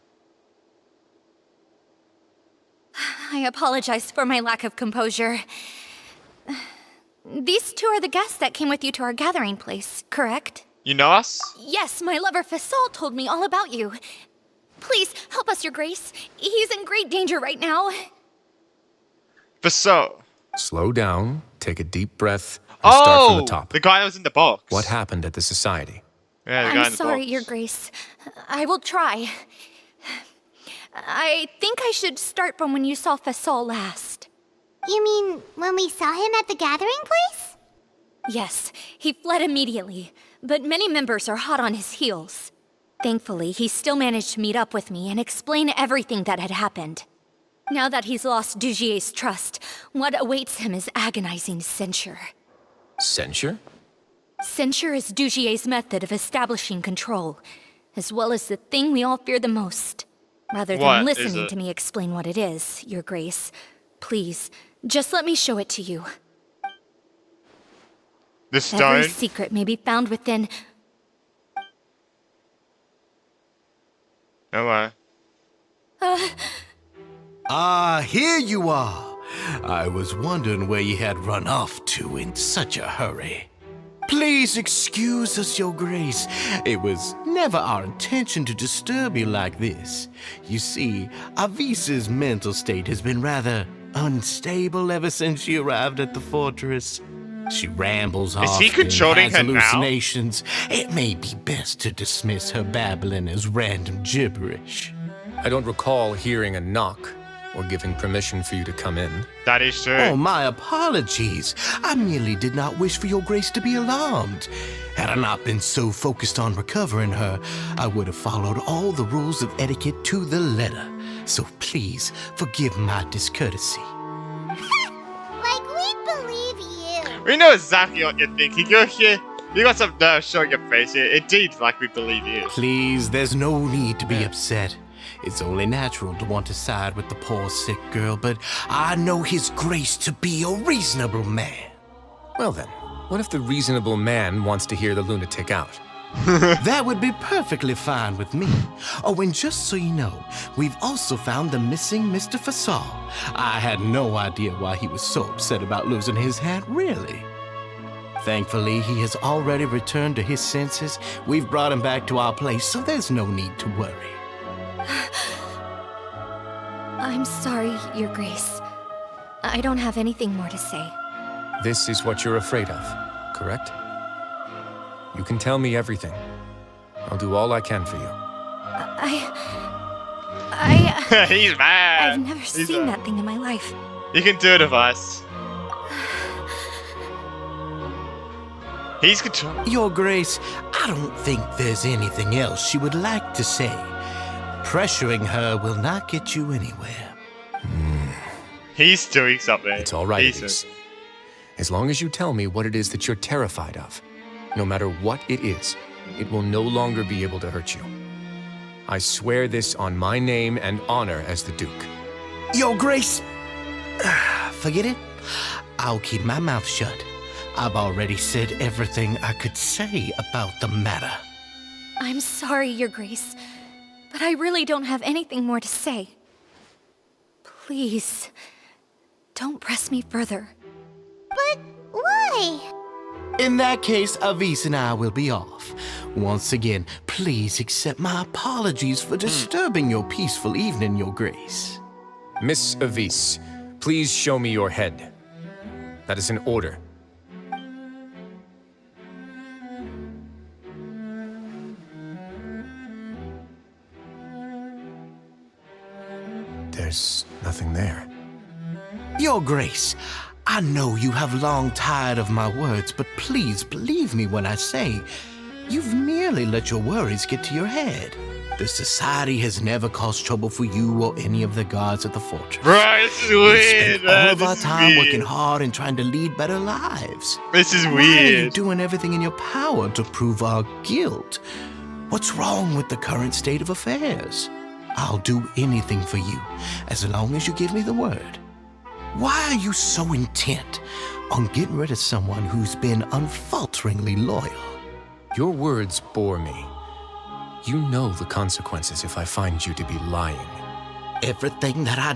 I apologize for my lack of composure. These two are the guests that came with you to our gathering place, correct? You know us? Yes, my lover Fasol told me all about you. Please, help us, Your Grace. He's in great danger right now. Fasol. Slow down, take a deep breath, and start from the top. The guy that was in the box. What happened at the society? Yeah, the guy I'm in the sorry, box. Your Grace. I will try. I think I should start from when you saw Fasol last. You mean when we saw him at the gathering place? Yes, he fled immediately, but many members are hot on his heels. Thankfully, he still managed to meet up with me and explain everything that had happened. Now that he's lost Dugier's trust, what awaits him is agonizing censure. Censure? Censure is Dugier's method of establishing control, as well as the thing we all fear the most. Rather What than is listening it? to me explain what it is, Your Grace, please, just let me show it to you. The Every stone? secret may be found within... No way. Ah, here you are. I was wondering where you had run off to in such a hurry. Please excuse us, Your Grace. It was never our intention to disturb you like this. You see, Avisa's mental state has been rather unstable ever since she arrived at the fortress. She rambles off he controlling and has her now? hallucinations. It may be best to dismiss her babbling as random gibberish. I don't recall hearing a knock or giving permission for you to come in. That is true. Oh, my apologies. I merely did not wish for your grace to be alarmed. Had I not been so focused on recovering her, I would have followed all the rules of etiquette to the letter. So please, forgive my discourtesy. Like, we believe you. We know exactly what you're thinking. You're here. You got some nerve showing your face here. Indeed, like we believe you. Please, there's no need to be upset. It's only natural to want to side with the poor sick girl, but I know his grace to be a reasonable man. Well then, what if the reasonable man wants to hear the lunatic out? That would be perfectly fine with me. Oh, and just so you know, we've also found the missing Mr. Fasal. I had no idea why he was so upset about losing his hat, really. Thankfully, he has already returned to his senses. We've brought him back to our place, so there's no need to worry. I'm sorry, Your Grace. I don't have anything more to say. This is what you're afraid of, correct? You can tell me everything. I'll do all I can for you. He's mad. I've never seen that thing in my life. You can do it with us. He's control. Your Grace, I don't think there's anything else she would like to say. Pressuring her will not get you anywhere. He's doing something. It's all right, Elise. As long as you tell me what it is that you're terrified of, no matter what it is, it will no longer be able to hurt you. I swear this on my name and honor as the Duke. Your Grace, forget it. I'll keep my mouth shut. I've already said everything I could say about the matter. I'm sorry, Your Grace, but I really don't have anything more to say. Please, don't press me further. But why? In that case, Avis and I will be off. Once again, please accept my apologies for disturbing your peaceful evening, Your Grace. Miss Avis, please show me your head. That is an order. There's nothing there. Your Grace, I know you have long tired of my words, but please believe me when I say you've merely let your worries get to your head. The Society has never caused trouble for you or any of the guards at the fortress. Right, this is weird, we spent all of this our is time weird. working hard and trying to lead better lives. This is Why are you weird. doing everything in your power to prove our guilt? What's wrong with the current state of affairs? I'll do anything for you, as long as you give me the word. Why are you so intent on getting rid of someone who's been unfalteringly loyal? Your words bore me. You know the consequences if I find you to be lying. Everything that I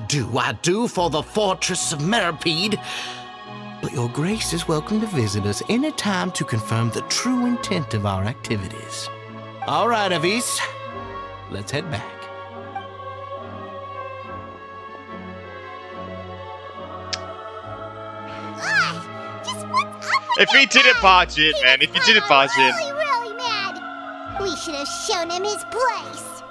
do for the Fortress of Meripede. But Your Grace is welcome to visit us any time to confirm the true intent of our activities. All right, Avis, let's head back. If he didn't barge in, man, if he didn't barge in. Really mad. We should have shown him his place.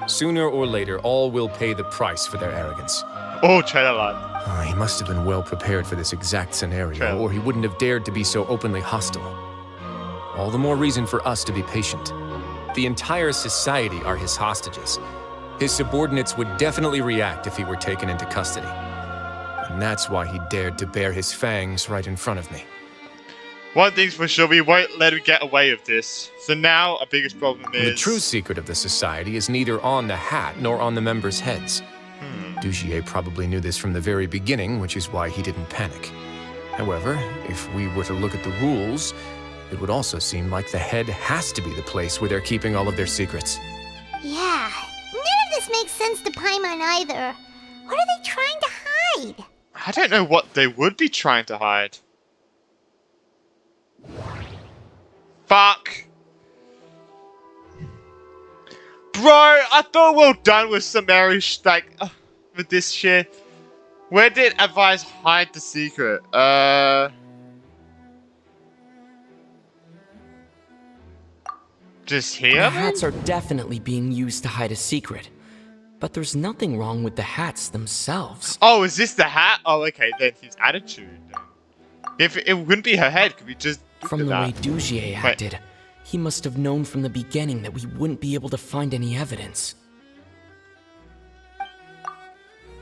Sooner or later, all will pay the price for their arrogance. Oh, trailer line. He must have been well prepared for this exact scenario, or he wouldn't have dared to be so openly hostile. All the more reason for us to be patient. The entire society are his hostages. His subordinates would definitely react if he were taken into custody. And that's why he dared to bare his fangs right in front of me. One thing's for sure, we won't let him get away with this. So now, our biggest problem is... The true secret of the society is neither on the hat nor on the members' heads. Dugier probably knew this from the very beginning, which is why he didn't panic. However, if we were to look at the rules, it would also seem like the head has to be the place where they're keeping all of their secrets. Yeah, none of this makes sense to Paimon either. What are they trying to hide? I don't know what they would be trying to hide. Fuck. Bro, I thought we were done with some marriage, with this shit. Where did Advice hide the secret? Just here? The hats are definitely being used to hide a secret. But there's nothing wrong with the hats themselves. Oh, is this the hat? Oh, okay, then his attitude. If it wouldn't be her head, could we just From the way Dugier acted, he must have known from the beginning that we wouldn't be able to find any evidence.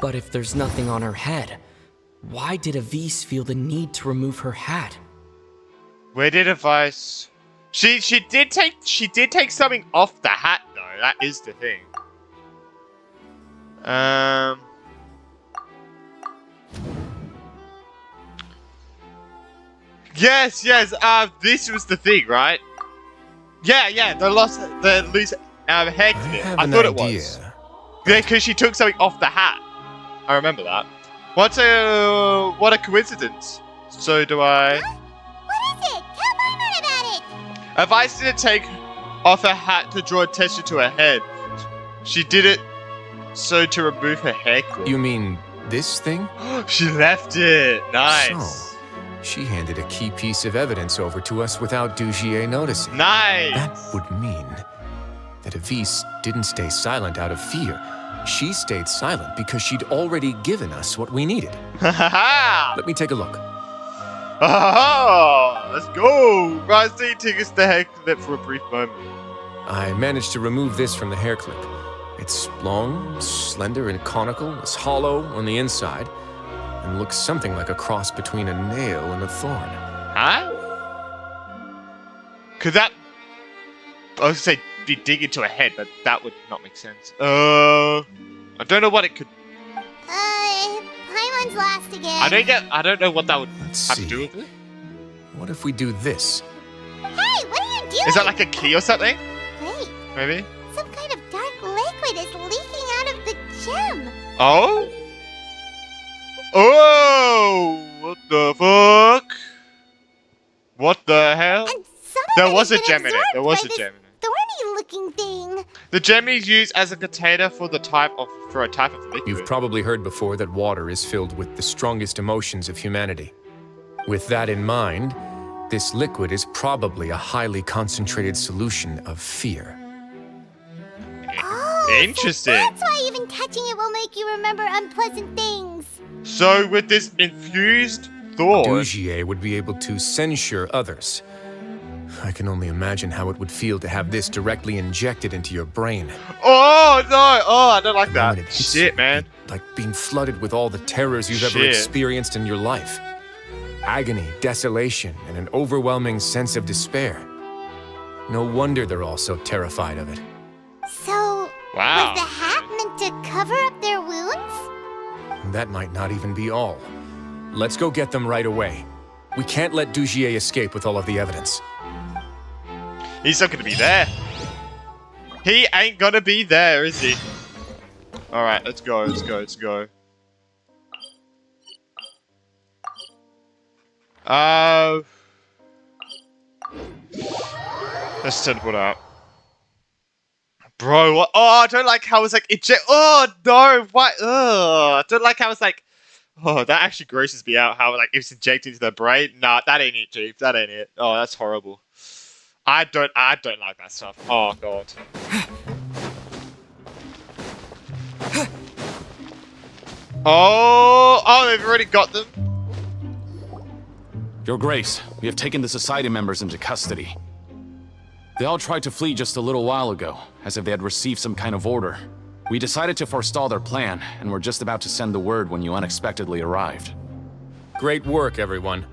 But if there's nothing on her head, why did Avis feel the need to remove her hat? Where did Advice? She did take something off the hat though. That is the thing. Yes. This was the thing, right? Yeah, the loose hair clip. I an thought it idea. was. Yeah, because she took something off the hat. I remember that. What a coincidence. So do I... What is it? Tell Paimon about it! If I didn't take off her hat to draw attention to her head, she did it so to remove her hair clip. You mean this thing? She left it. Nice. So, she handed a key piece of evidence over to us without Dugier noticing. Nice. That would mean that Avise didn't stay silent out of fear. She stayed silent because she'd already given us what we needed. Let me take a look. Let's go. Rusty, take us the hair clip for a brief moment. I managed to remove this from the hair clip. It's long, slender, and conical. It's hollow on the inside, and looks something like a cross between a nail and a thorn. Huh? Could that... I was going to say be dig into a head, but that would not make sense. I don't know what it could... Paimon's last again. I don't know what that would have to do with it. What if we do this? Hey, what are you doing? Is that like a key or something? Wait, Maybe? some kind of dark liquid is leaking out of the gem. Oh? Oh! What the fuck? What the hell? And some of There it was has a been gem in it. There absorbed was by a this gem in it. thorny-looking thing. The gem is used as a container for a type of liquid. You've probably heard before that water is filled with the strongest emotions of humanity. With that in mind, this liquid is probably a highly concentrated solution of fear. Oh, Interesting. So that's why even touching it will make you remember unpleasant things. So with this infused thorn... Dugier would be able to censure others. I can only imagine how it would feel to have this directly injected into your brain. Oh, no! Oh, I don't like The that. moment it hits Shit, you, man. Like being flooded with all the terrors you've ever Shit. experienced in your life. Agony, desolation, and an overwhelming sense of despair. No wonder they're all so terrified of it. So, Wow. was the hat meant to cover up their wounds? That might not even be all. Let's go get them right away. We can't let Dugier escape with all of the evidence. He's not gonna be there. He ain't gonna be there, is he? Alright, let's go. Let's teleport out. Bro, what? Oh, I don't like how it's like oh no, what? I don't like how it's like. Oh, that actually grosses me out. How like it's injected into the brain. Nah, that ain't it, Chief. That ain't it. Oh, that's horrible. I don't like that stuff. Oh god. Oh, they've already got them. Your Grace, we have taken the Society members into custody. They all tried to flee just a little while ago, as if they had received some kind of order. We decided to forestall their plan, and were just about to send the word when you unexpectedly arrived. Great work, everyone.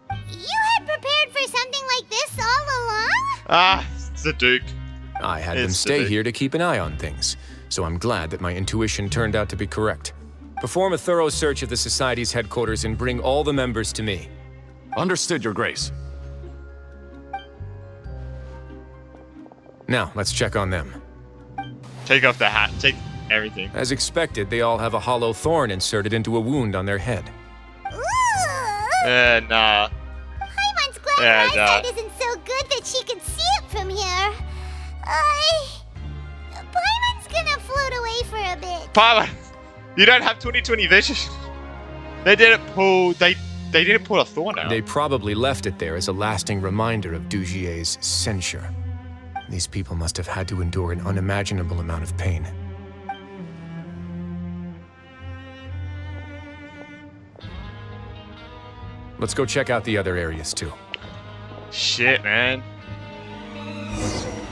You had prepared for something like this all along? Ah, it's the Duke. I had them stay here to keep an eye on things, so I'm glad that my intuition turned out to be correct. Perform a thorough search of the Society's headquarters and bring all the members to me. Understood, Your Grace. Now, let's check on them. Take off the hat. Take everything. As expected, they all have a hollow thorn inserted into a wound on their head. Nah. Paimon's glad her eyesight isn't so good that she can see it from here. Paimon's gonna float away for a bit. Paimon, you don't have 20/20 vision. They didn't pull a thorn out. They probably left it there as a lasting reminder of Dugier's censure. These people must have had to endure an unimaginable amount of pain. Let's go check out the other areas too. Shit, man.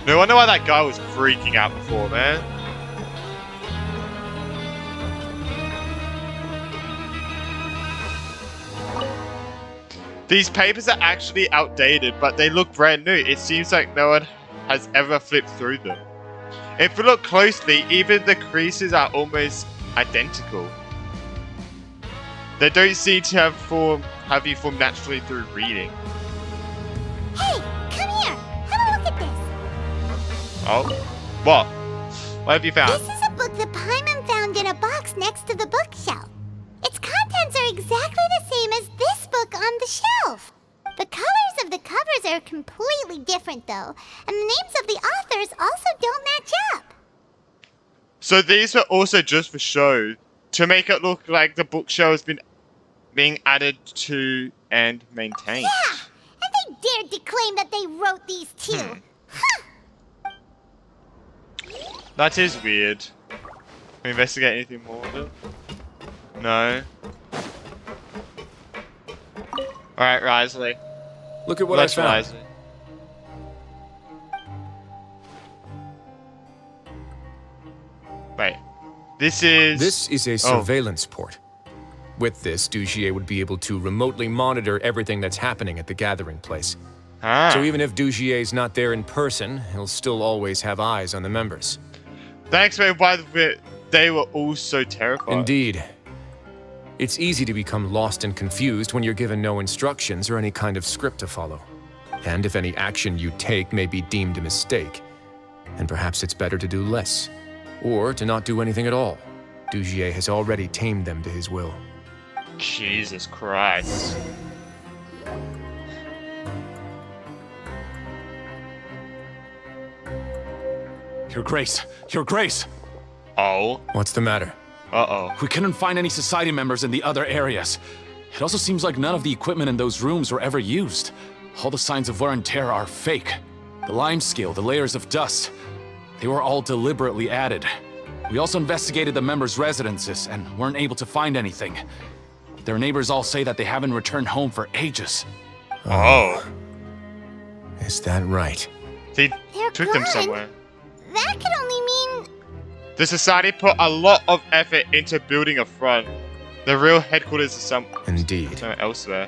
No wonder why that guy was freaking out before, man. These papers are actually outdated, but they look brand new. It seems like no one has ever flipped through them. If you look closely, even the creases are almost identical. They don't seem to have you formed naturally through reading. Hey, come here. Have a Oh. What? What have you found? This is a book that Paimon found in a box next to the bookshelf. Its contents are exactly the same as this book on the shelf. The colors of the covers are completely different, though, and the names of the authors also don't match up. So these were also just for show, to make it look like the bookshelf has been being added to and maintained. Yeah, and they dared to claim that they wrote these too. Huh. That is weird. Can we investigate anything more of it? No. Alright, Wriothesley. Look at what Let's I found. Wriothesley. Wait. This is a surveillance port. With this, Dugier would be able to remotely monitor everything that's happening at the gathering place. Ah. So even if Dugier's not there in person, he'll still always have eyes on the members. That explains why they were all so terrified. Indeed. It's easy to become lost and confused when you're given no instructions or any kind of script to follow. And if any action you take may be deemed a mistake, and perhaps it's better to do less. Or to not do anything at all. Dugier has already tamed them to his will. Jesus Christ. Your Grace! Your Grace! Oh? What's the matter? Uh-oh. We couldn't find any society members in the other areas. It also seems like none of the equipment in those rooms were ever used. All the signs of wear and tear are fake. The lime scale, the layers of dust, they were all deliberately added. We also investigated the members' residences and weren't able to find anything. Their neighbors all say that they haven't returned home for ages. Oh. Is that right? They They're took them gone. somewhere. That could only mean... The society put a lot of effort into building a front. The real headquarters is Indeed. somewhere elsewhere.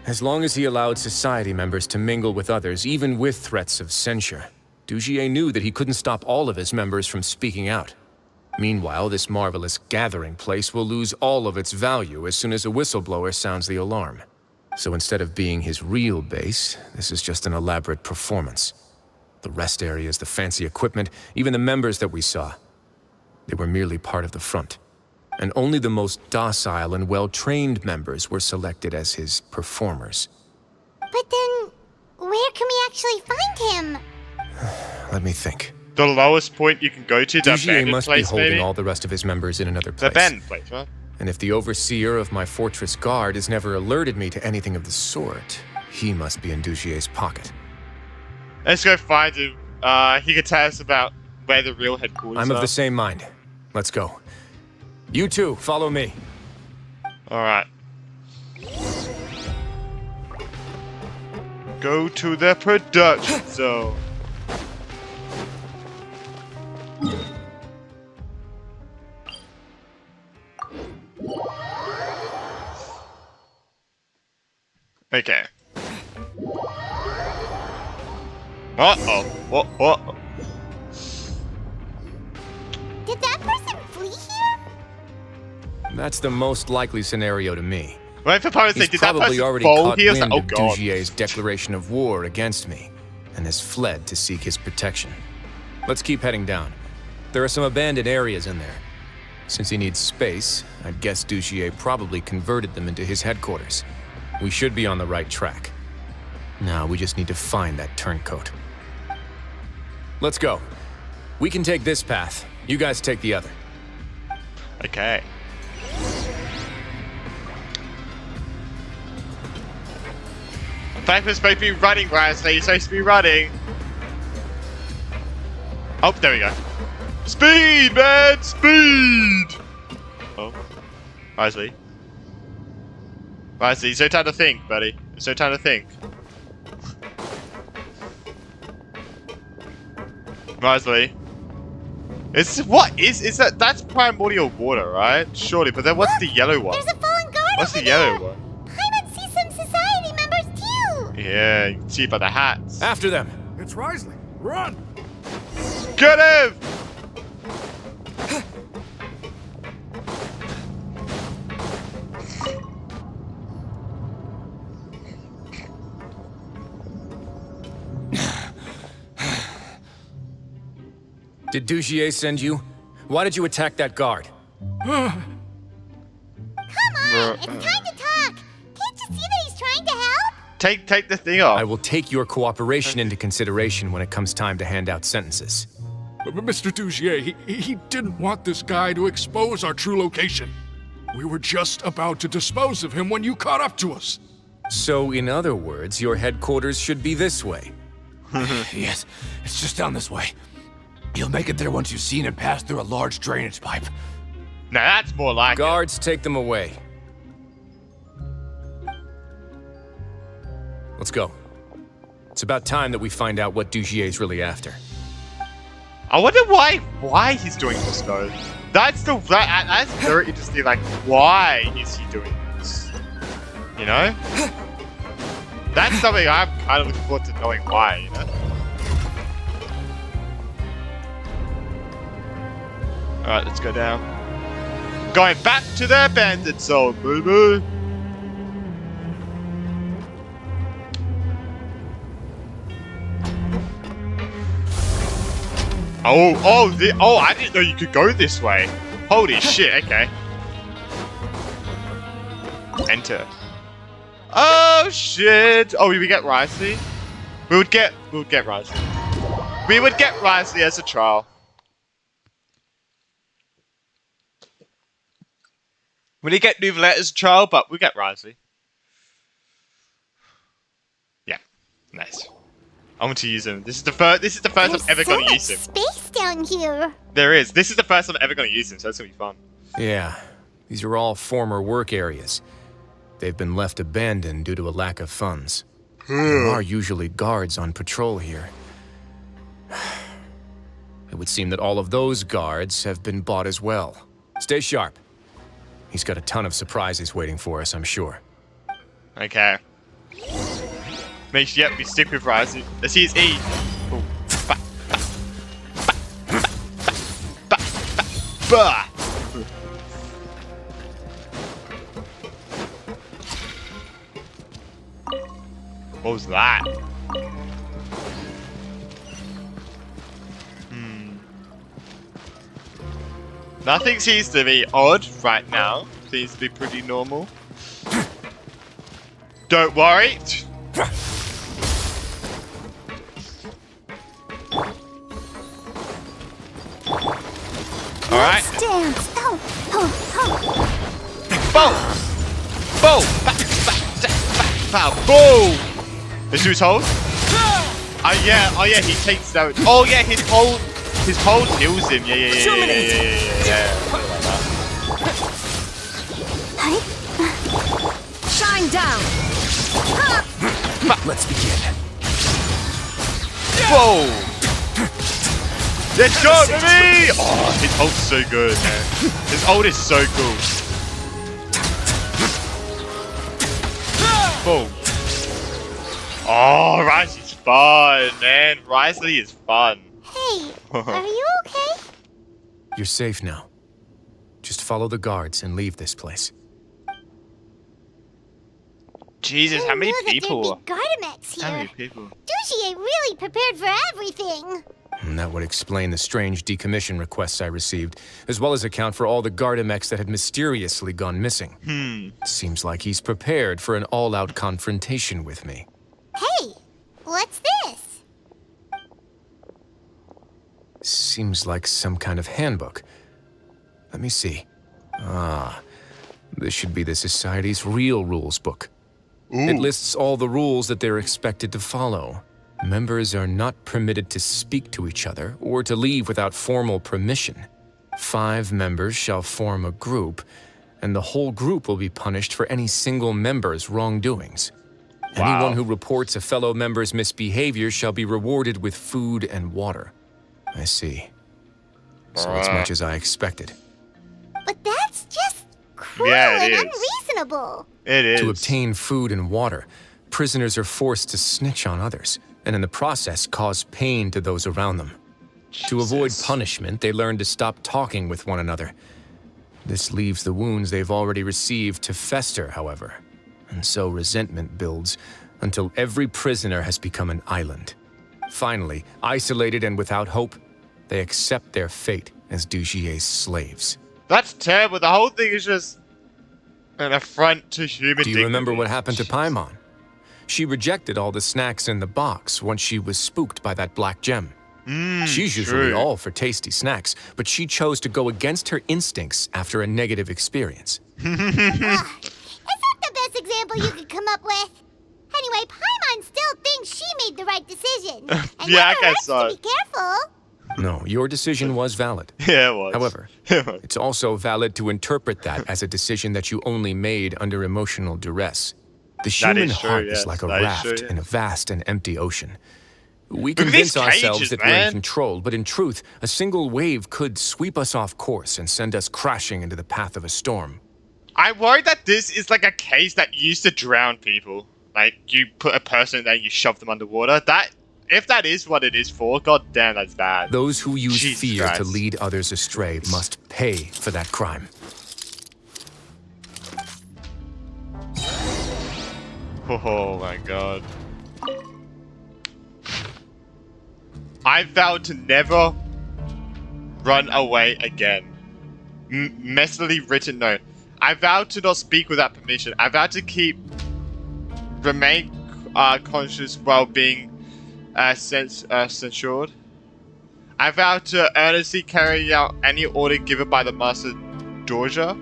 As long as he allowed society members to mingle with others, even with threats of censure, Dugier knew that he couldn't stop all of his members from speaking out. Meanwhile, this marvelous gathering place will lose all of its value as soon as a whistleblower sounds the alarm. So instead of being his real base, this is just an elaborate performance. The rest areas, the fancy equipment, even the members that we saw, they were merely part of the front. And only the most docile and well-trained members were selected as his performers. But then, where can we actually find him? Let me think. The lowest point you can go to, the Dugier abandoned must place, be holding maybe? all the rest of his members in another The place. abandoned place, right? And if the overseer of my fortress guard has never alerted me to anything of the sort, he must be in Dugier's pocket. Let's go find him. He could tell us about where the real headquarters are. I'm of the same mind. Let's go. You two, follow me. Alright. Go to the production zone. Okay. Uh-oh. What? Did that person flee here? That's the most likely scenario to me. Right, for Pirates, He's did that probably person already fall caught here? wind Oh, of God. Dugier's declaration of war against me, and has fled to seek his protection. Let's keep heading down. There are some abandoned areas in there. Since he needs space, I'd guess Dugier probably converted them into his headquarters. We should be on the right track. Now we just need to find that turncoat. Let's go. We can take this path. You guys take the other. Okay. In fact, we're supposed to be running, Wriothesley. You're supposed to be running. Oh, there we go. Speed, man! Speed! Oh. Wriothesley. Wriothesley, it's no time to think, buddy. It's no time to think. Wriothesley. Is that, that's primordial water, right? Surely, but then what's the yellow one? There's a fallen guard What's the over yellow there. one? Paimon sees some society members too. Yeah, you can see by the hats. After them. It's Wriothesley. Run! Get him! Did Dugier send you? Why did you attack that guard? Come on, it's time to talk. Can't you see that he's trying to help? Take the thing off. I will take your cooperation into consideration when it comes time to hand out sentences. But Mr. Dugier, he didn't want this guy to expose our true location. We were just about to dispose of him when you caught up to us. So, in other words, your headquarters should be this way. Yes, it's just down this way. You'll make it there once you've seen it pass through a large drainage pipe. Now that's more like Guards, take them away. Let's go. It's about time that we find out what Dugier's really after. I wonder why he's doing this though. That's very interesting. Like, why is he doing this? You know? That's something I'm kind of looking forward to knowing why, you know? Alright, let's go down. Going back to the abandoned zone, baby! Oh, I didn't know you could go this way. Holy shit, okay. Enter. Oh shit! Oh, we get Wriothesley? We would get Wriothesley. We would get Wriothesley as a trial. We didn't get Nouvellette as a trial, but we get Wriothesley. Yeah, nice. I want to use him. This is the first I'm ever going to use him. Space down here. There is. This is the first I'm ever going to use him, so it's going to be fun. Yeah, these are all former work areas. They've been left abandoned due to a lack of funds. There are usually guards on patrol here. It would seem that all of those guards have been bought as well. Stay sharp. He's got a ton of surprises waiting for us, I'm sure. Okay. Make sure, we stick with Wriothesley. Let's see his E. Ooh. Bah. What was that? Nothing seems to be odd right now. Seems to be pretty normal. Don't worry. Alright. Dance. Oh. Boom! Boom! Boom! Is his hold? Oh yeah, he takes damage. Oh yeah, his hold heals him. Yeah. Shine down. Let's begin. Whoa! Let's go, baby! Oh, his ult's so good, man. His ult is so cool. Boom. Oh, Wriothesley's fun, man. Wriothesley is fun. Hey, are you okay? You're safe now. Just follow the guards and leave this place. Jesus, how many people? There'd be Gardamex here. How many people? Dugier really prepared for everything. And that would explain the strange decommission requests I received, as well as account for all the Gardamex that had mysteriously gone missing. Seems like he's prepared for an all-out confrontation with me. Hey, what's this? Seems like some kind of handbook. Let me see. Ah, this should be the Society's real rules book. It lists all the rules that they're expected to follow. Members are not permitted to speak to each other or to leave without formal permission. 5 members shall form a group, and the whole group will be punished for any single member's wrongdoings. Wow. Anyone who reports a fellow member's misbehavior shall be rewarded with food and water. I see. So it's much as I expected. But that's just cruel Yeah, it and is. unreasonable. It is. To obtain food and water, prisoners are forced to snitch on others, and in the process cause pain to those around them. To avoid punishment, they learn to stop talking with one another. This leaves the wounds they've already received to fester, however, and so resentment builds until every prisoner has become an island. Finally, isolated and without hope, they accept their fate as Dugier's slaves. That's terrible. The whole thing is just an affront to human Do you remember what happened to Paimon? She rejected all the snacks in the box once she was spooked by that black gem. She's usually all for tasty snacks, but she chose to go against her instincts after a negative experience. Is that the best example you could come up with? Anyway, Paimon still thinks she made the right decision. And Yeah, I never guess hurts so. to be careful. No, your decision was valid. Yeah, it was. However, it's also valid to interpret that as a decision that you only made under emotional duress. The human heart is like a raft in a vast and empty ocean. We Look at convince these ourselves cages, that we're man. in control, but in truth, a single wave could sweep us off course and send us crashing into the path of a storm. I worry that this is like a case that used to drown people. Like, you put a person in there, you shove them underwater. If that is what it is for, god damn, that's bad. Those who use Jesus fear Christ. to lead others astray must pay for that crime. Oh my god. I vowed to never run away again. Messily written note. I vowed to not speak without permission. I vowed to remain conscious while being censured. I vowed to earnestly carry out any order given by the Master Doja.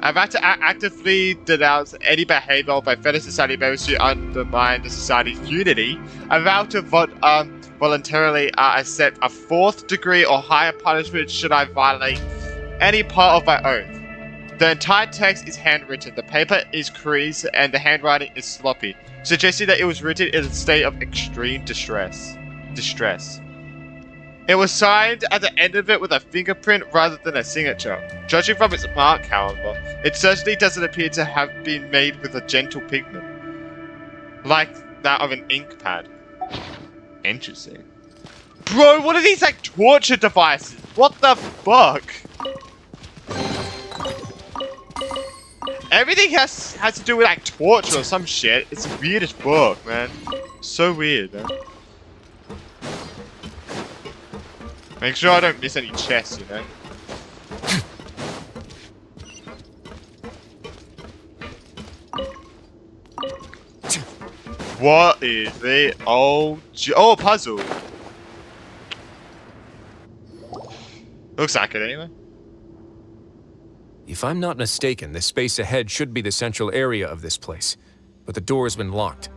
I vowed to actively denounce any behavior by fellow society members to undermine the society's unity. I vowed to voluntarily accept a 4th degree or higher punishment should I violate any part of my oath. The entire text is handwritten, the paper is creased, and the handwriting is sloppy, suggesting that it was written in a state of extreme distress. It was signed at the end of it with a fingerprint rather than a signature. Judging from its mark, however, it certainly doesn't appear to have been made with a gentle pigment, like that of an ink pad. Interesting. Bro, what are these, like, torture devices? What the fuck? Everything has to do with, like, torture or some shit. It's the weirdest book, man. So weird, man. Make sure I don't miss any chests, you know? What is the old... Oh, puzzle! Looks like it anyway. If I'm not mistaken, the space ahead should be the central area of this place, but the door's been locked.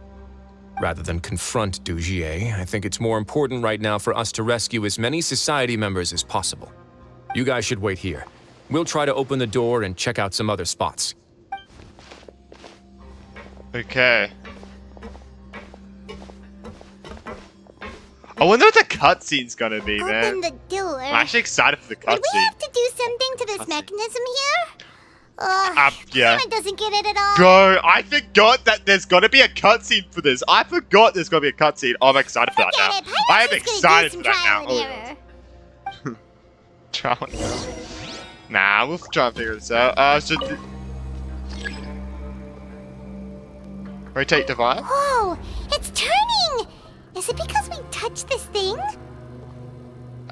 Rather than confront Dugier, I think it's more important right now for us to rescue as many society members as possible. You guys should wait here. We'll try to open the door and check out some other spots. Okay. I wonder what the cutscene's gonna be, man. Open the door. I'm actually excited for the Would we cutscene. have to do something to this mechanism here? Yeah. Simon doesn't get it at all. Bro, I forgot that there's gotta be a cutscene for this. I forgot there's gotta be a cutscene. Oh, I'm excited for that now. I am excited for that now. Oh, trial and error. Nah, we'll try and figure this out. Rotate device. Whoa, it's turning! Is it because we touched this thing?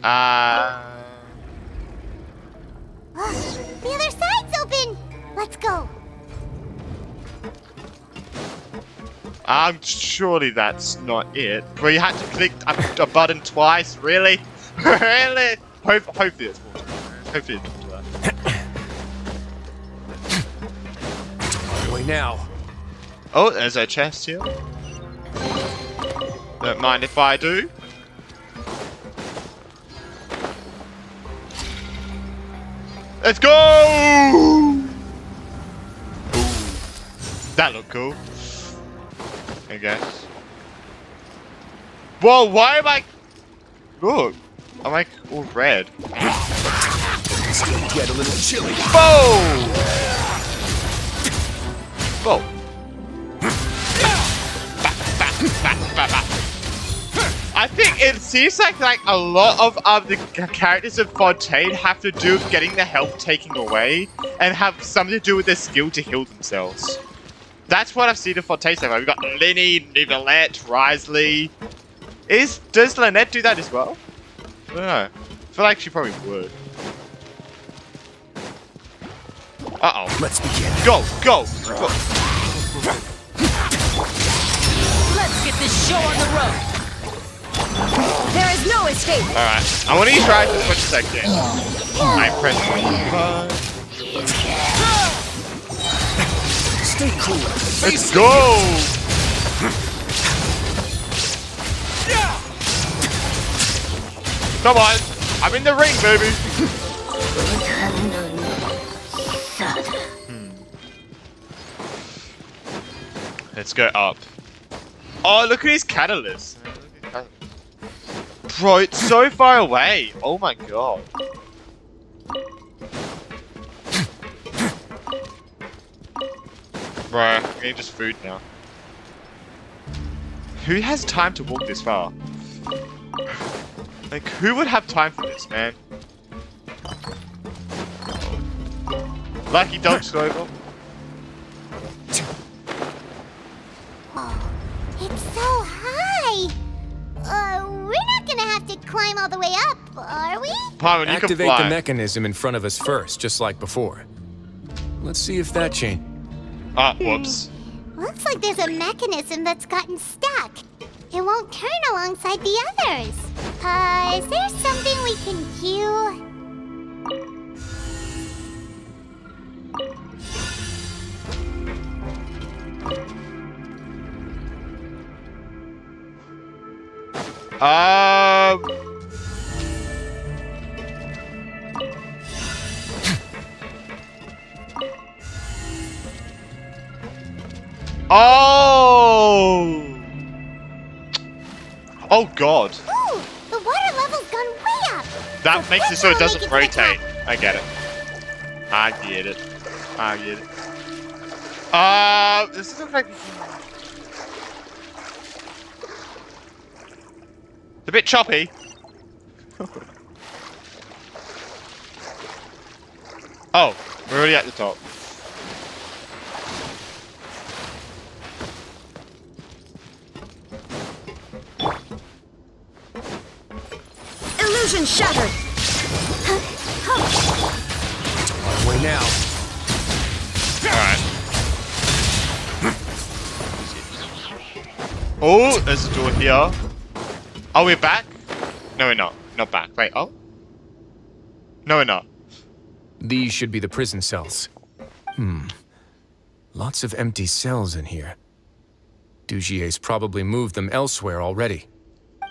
The other side's open! Let's go. Surely that's not it. Well, you had to click a button twice, really? Really? Hopefully it's more to that. Hopefully it's more to that. Wait now. Oh, there's a chest here. Don't mind if I do. Let's go! Ooh. That looked cool. I guess. Whoa, why am I... Look, I'm like all red. Get a little chilly. Whoa! Whoa. I think it seems like a lot of the characters of Fontaine have to do with getting the health taken away and have something to do with their skill to heal themselves. That's what I've seen of Fontaine so far. We've got Linny, Nivelette, Wriothesley. Does Lynette do that as well? don't know. I feel like she probably would. Uh-oh. Let's begin. Go, go, go. Let's get this show on the road. There is no escape. Alright. I want to use Rise as much as I can. I press Stay cool. Let's go! Come on! I'm in the ring, baby! Let's go up. Oh, look at his catalyst. Bro, it's so far away. Oh my god. Bro, I'm getting just food now. Who has time to walk this far? Like, who would have time for this, man? Lucky dog over. Oh, it's so high. We're not gonna have to climb all the way up, are we? Paimon, you Activate can fly. the mechanism in front of us first, just like before. Let's see if that changes. Ah, whoops. Looks like there's a mechanism that's gotten stuck. It won't turn alongside the others. Is there something we can do? Oh! Oh god. Ooh, the water level's gone way up. That makes it so it doesn't rotate. I get it. I get it. I get it. This looks like... It's a bit choppy. Oh, we're already at the top. Illusion shattered. Way now. Alright. Oh, there's a door here. Oh, we're back? No, we're not. Not back. Wait, oh? No, we're not. These should be the prison cells. Lots of empty cells in here. Dugier's probably moved them elsewhere already.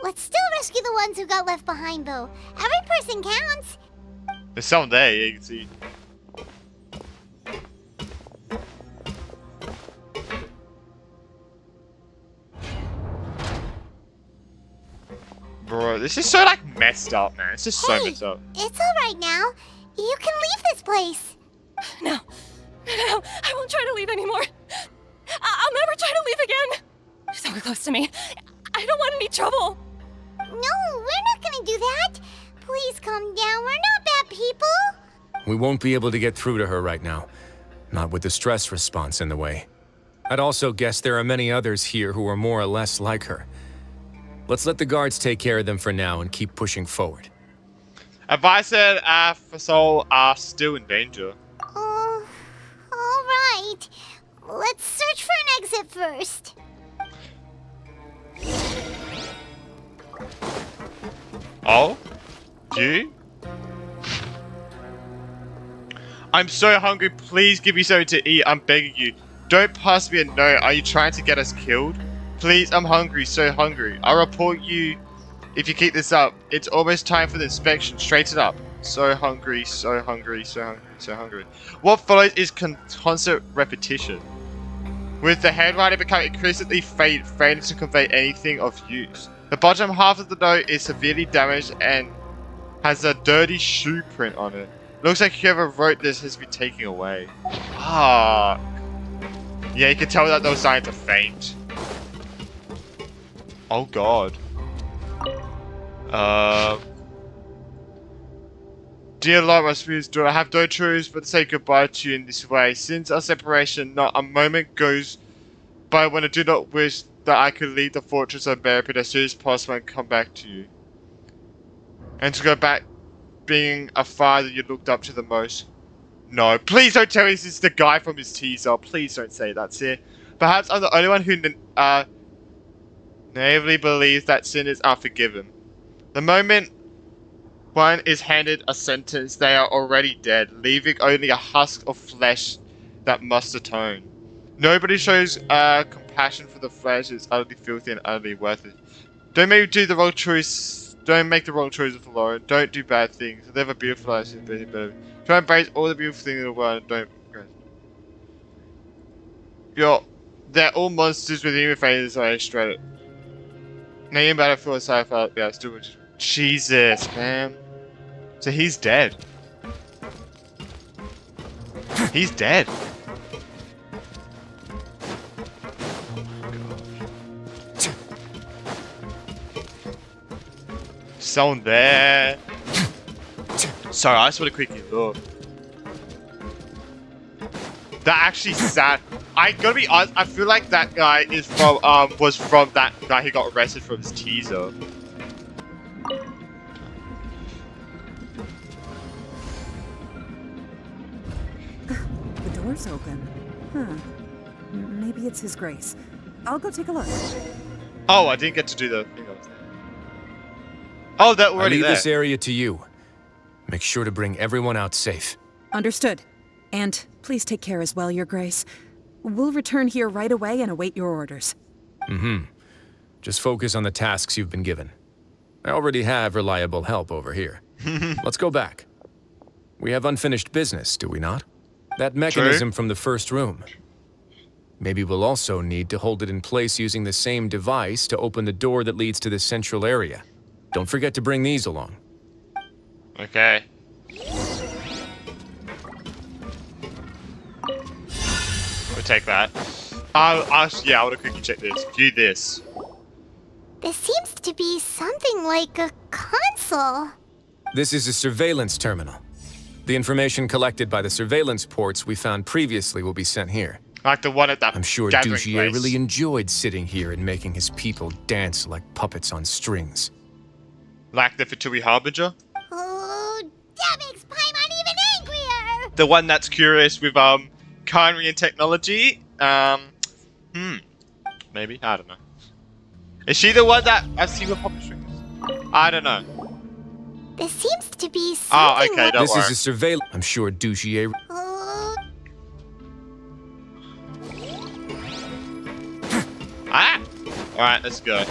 Let's still rescue the ones who got left behind, though. Every person counts. There's someone there, you can see. Bro, this is so, like, messed up, man. It's just so messed up. It's alright now. You can leave this place. No. No, I won't try to leave anymore. I'll never try to leave again. So close to me. I don't want any trouble. No, we're not gonna do that. Please calm down. We're not bad people. We won't be able to get through to her right now. Not with the stress response in the way. I'd also guess there are many others here who are more or less like her. Let's let the guards take care of them for now and keep pushing forward. Advice said Fasol are still in danger. Alright. Let's search for an exit first. Oh? You? I'm so hungry. Please give me something to eat. I'm begging you. Don't pass me a note. Are you trying to get us killed? Please, I'm hungry. So hungry. I'll report you if you keep this up. It's almost time for the inspection. Straighten up. So hungry. So hungry. So hungry. So hungry. What follows is constant repetition, with the handwriting becoming increasingly failing to convey anything of use. The bottom half of the note is severely damaged and has a dirty shoe print on it. Looks like whoever wrote this has been taken away. Ah. Yeah, you can tell that those signs are faint. Oh god. Dear Lord, my spirits, do I have no choice but to say goodbye to you in this way? Since our separation, not a moment goes by when I do not wish that I could leave the fortress of Meripid as soon as possible and come back to you. And to go back being a father you looked up to the most. No, please don't tell me this is the guy from his teaser. Please don't say that's it. Perhaps I'm the only one who naively believes that sinners are forgiven. The moment one is handed a sentence, they are already dead, leaving only a husk of flesh that must atone. Nobody shows compassion for the flesh is utterly filthy and utterly worthless. Don't make the wrong choice. Don't make the wrong choice with the Lord. Don't do bad things. Live a beautiful life. Try and embrace all the beautiful things in the world. And don't. They're all monsters with human faces. So I straight it. Now you better feel sorry for yeah, still. Jesus, man. So he's dead. He's dead. Someone there. Sorry, I just want to quickly look. That actually sad. I gotta be honest. I feel like that guy is from was from that guy who got arrested from his teaser. The door's open. Huh. Maybe it's His Grace. I'll go take a look. Oh, I didn't get to do the thing. Oh, that already I leave there. this area to you. Make sure to bring everyone out safe. Understood. And please take care as well, Your Grace. We'll return here right away and await your orders. Just focus on the tasks you've been given. I already have reliable help over here. Let's go back. We have unfinished business, do we not? That mechanism from the first room. Maybe we'll also need to hold it in place using the same device to open the door that leads to the central area. Don't forget to bring these along. Okay. We'll take that. Yeah, I want to quickly check this. View this. This seems to be something like a console. This is a surveillance terminal. The information collected by the surveillance ports we found previously will be sent here. Like the one at that I'm sure gathering Dugier place. really enjoyed sitting here and making his people dance like puppets on strings. Like the Fatui Harbinger? Oh, that makes Paimon even angrier! The one that's curious with culinary and technology? Maybe? I don't know. Is she the one that I've seen with puppet strings? I don't know. This seems to be something Oh, okay, like... don't This worry. is a surveillance. I'm sure Dugier... Ah! Alright, let's go.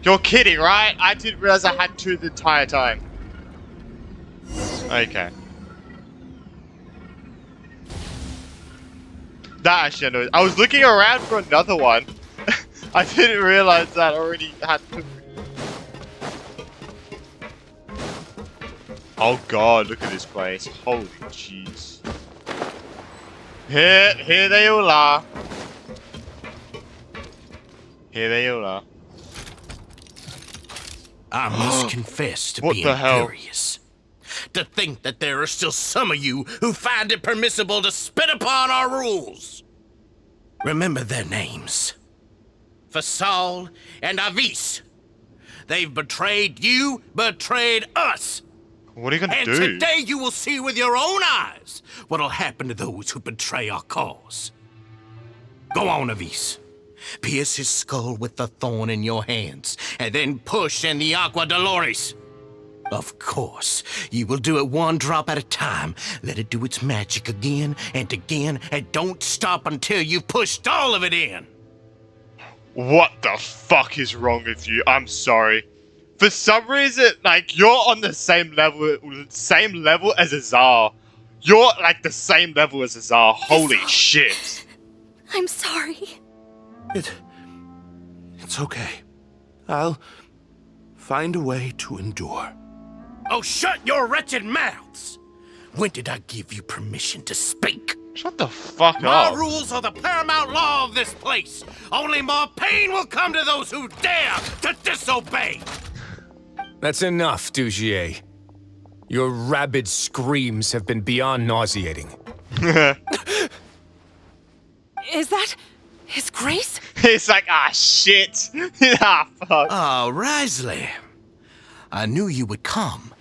You're kidding, right? I didn't realize I had two the entire time. Okay. That actually I know. I was looking around for another one. I didn't realize that I already had two. Oh god, look at this place. Holy jeez. Here they all are. Here they all are. I must confess to What being the hell? furious. To think that there are still some of you who find it permissible to spit upon our rules. Remember their names. Fasal and Avis. They've betrayed you, betrayed us. What are you gonna and do? today you will see with your own eyes what'll happen to those who betray our cause. Go on, Avis. Pierce his skull with the thorn in your hands, and then push in the Aqua Dolores. Of course, you will do it one drop at a time. Let it do its magic again, and don't stop until you've pushed all of it in. What the fuck is wrong with you? I'm sorry. For some reason, like, you're on the same level as Azar. You're like the same level as Azar. Holy shit. I'm sorry. It's okay. I'll find a way to endure. Oh, shut your wretched mouths! When did I give you permission to speak? Shut the fuck My up. rules are the paramount law of this place. Only more pain will come to those who dare to disobey. That's enough, Dugier. Your rabid screams have been beyond nauseating. Is that His Grace? It's like, ah, shit. Ah, fuck. Oh, Wriothesley. I knew you would come,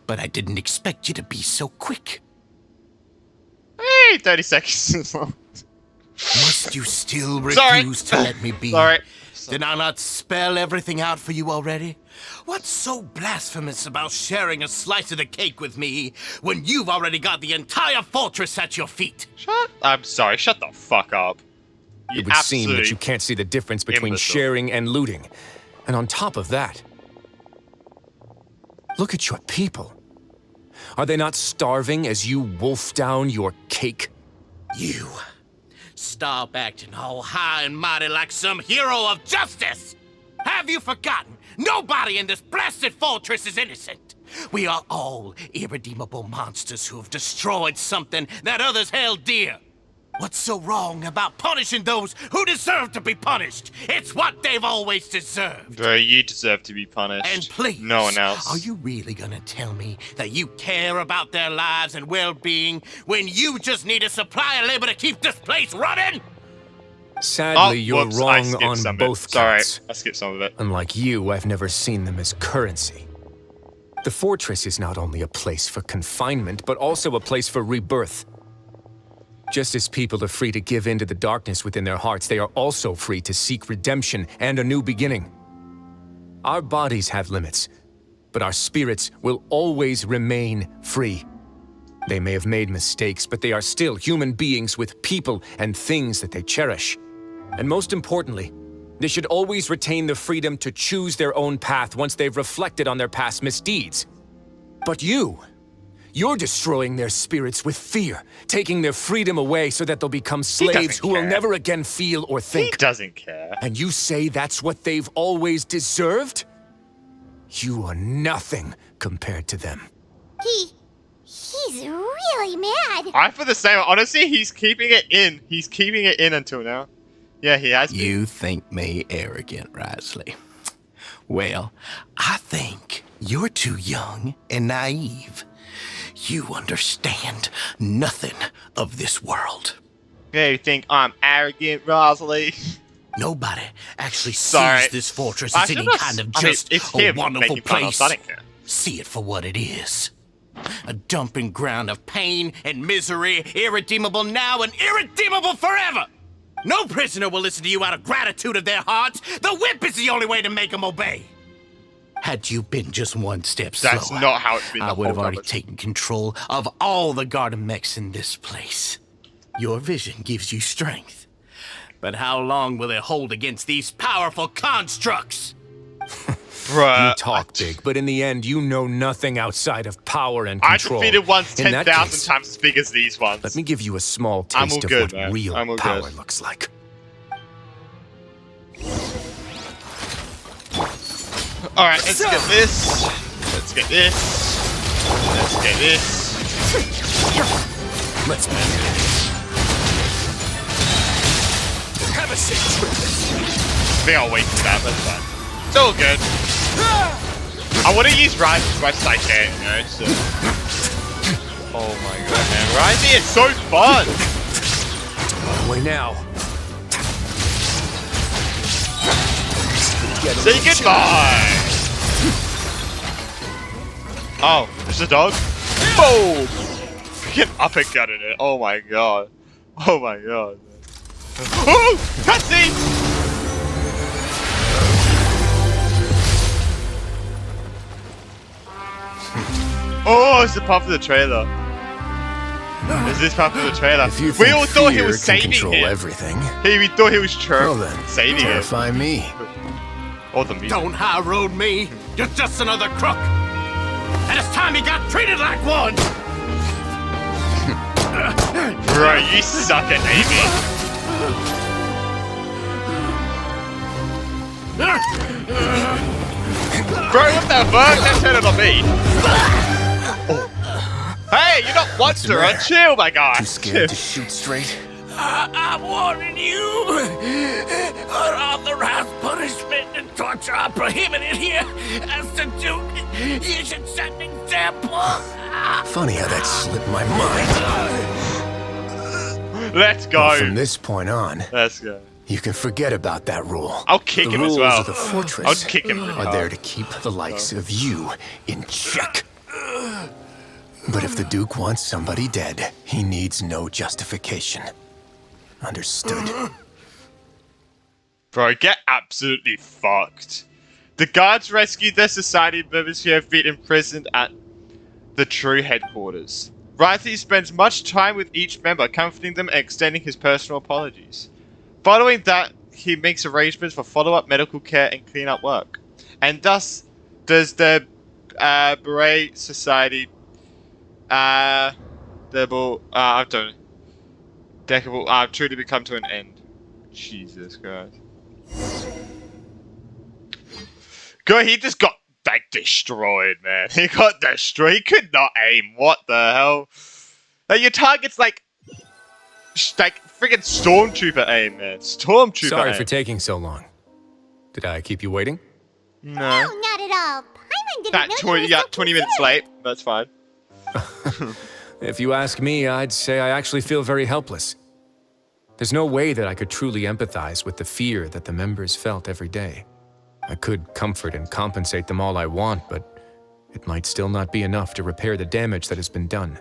but I didn't expect you to be so quick. Hey, 30 seconds. Must you still Sorry. refuse to let me be? Sorry. Did I not spell everything out for you already? What's so blasphemous about sharing a slice of the cake with me when you've already got the entire fortress at your feet? I'm sorry, shut the fuck up. It would seem that you can't see the difference between sharing and looting. And on top of that, look at your people. Are they not starving as you wolf down your cake? You. Stop acting all high and mighty like some hero of justice! Have you forgotten? Nobody in this blasted fortress is innocent. We are all irredeemable monsters who have destroyed something that others held dear. What's so wrong about punishing those who deserve to be punished? It's what they've always deserved. Bro, you deserve to be punished. And please, no one else. Are you really gonna tell me that you care about their lives and well-being when you just need a supply of labor to keep this place running? Sadly, you're whoops, wrong on both counts. Sorry, I skipped some of it. Unlike you, I've never seen them as currency. The fortress is not only a place for confinement, but also a place for rebirth. Just as people are free to give in to the darkness within their hearts, they are also free to seek redemption and a new beginning. Our bodies have limits, but our spirits will always remain free. They may have made mistakes, but they are still human beings with people and things that they cherish. And most importantly, they should always retain the freedom to choose their own path once they've reflected on their past misdeeds. But you're destroying their spirits with fear, taking their freedom away so that they'll become slaves who will never again feel or think. He doesn't care. And you say that's what they've always deserved? You are nothing compared to them. He's really mad. I feel the same. Honestly, he's keeping it in. He's keeping it in until now. Yeah, he has been. You think me arrogant, Wriothesley? Well, I think you're too young and naive. You understand nothing of this world. Yeah, you think I'm arrogant, Wriothesley? Nobody actually sees this fortress as any kind of just a wonderful place. See it for what it is. A dumping ground of pain and misery, irredeemable now and irredeemable forever. No prisoner will listen to you out of gratitude of their hearts. The whip is the only way to make them obey. Had you been just one step slower, that's not how it's been. I would have already taken control of all the garden mechs in this place. Your vision gives you strength. But how long will it hold against these powerful constructs? You talk big, but in the end, you know nothing outside of power and control. I defeated ones In that 10,000 case, times as big as these ones. Let me give you a small taste of what real power looks like. Alright, let's get this. Let's get this. Let's get this. Let's make it. Have a safe trip. I think I'll wait for that, that's fine. It's all good. I want to use Rise as much as I can, you know, so... Oh my god, man. Rise is so fun! Away now. Say goodbye! Oh, there's a dog? Boom! Freaking uppercutted it. Oh my god. Oh my god. Oh! Cutscene! Oh, it's the part of the trailer. Is this part of the trailer? We all thought he was saving him. Everything. Hey, we thought he was saving him. Terrify me. Or the music. Don't high road me. You're just another crook. And it's time he got treated like one. Bro, you suck at aiming. Bro, what the fuck? That turned it on me. Oh. Hey! Hey, you're not monster, chill, my guy. Too scared to shoot straight? I'm warning you. Unauthorized punishment and torture are prohibited here. As the Duke, you should set an example. Funny how that slipped my mind. Let's go. Well, from this point on, let's go. You can forget about that rule. I'll kick him as well. The rules of the fortress I'll kick him are there to keep the likes of you in check. But if the Duke wants somebody dead, he needs no justification. Understood? Bro, get absolutely fucked. The guards rescued their society members who have been imprisoned at the true headquarters. Wriothesley spends much time with each member, comforting them and extending his personal apologies. Following that, he makes arrangements for follow-up medical care and clean-up work. And thus does the Beret Society truly become to an end. Jesus Christ. Good, he just got like destroyed, man. He got destroyed. He could not aim. What the hell? Like your target's like friggin' stormtrooper aim, man. Stormtrooper. Sorry aim. for taking so long. Did I keep you waiting? No, not at all. Paimon didn't know 20 minutes late. That's fine. If you ask me, I'd say I actually feel very helpless. There's no way that I could truly empathize with the fear that the members felt every day. I could comfort and compensate them all I want, but it might still not be enough to repair the damage that has been done.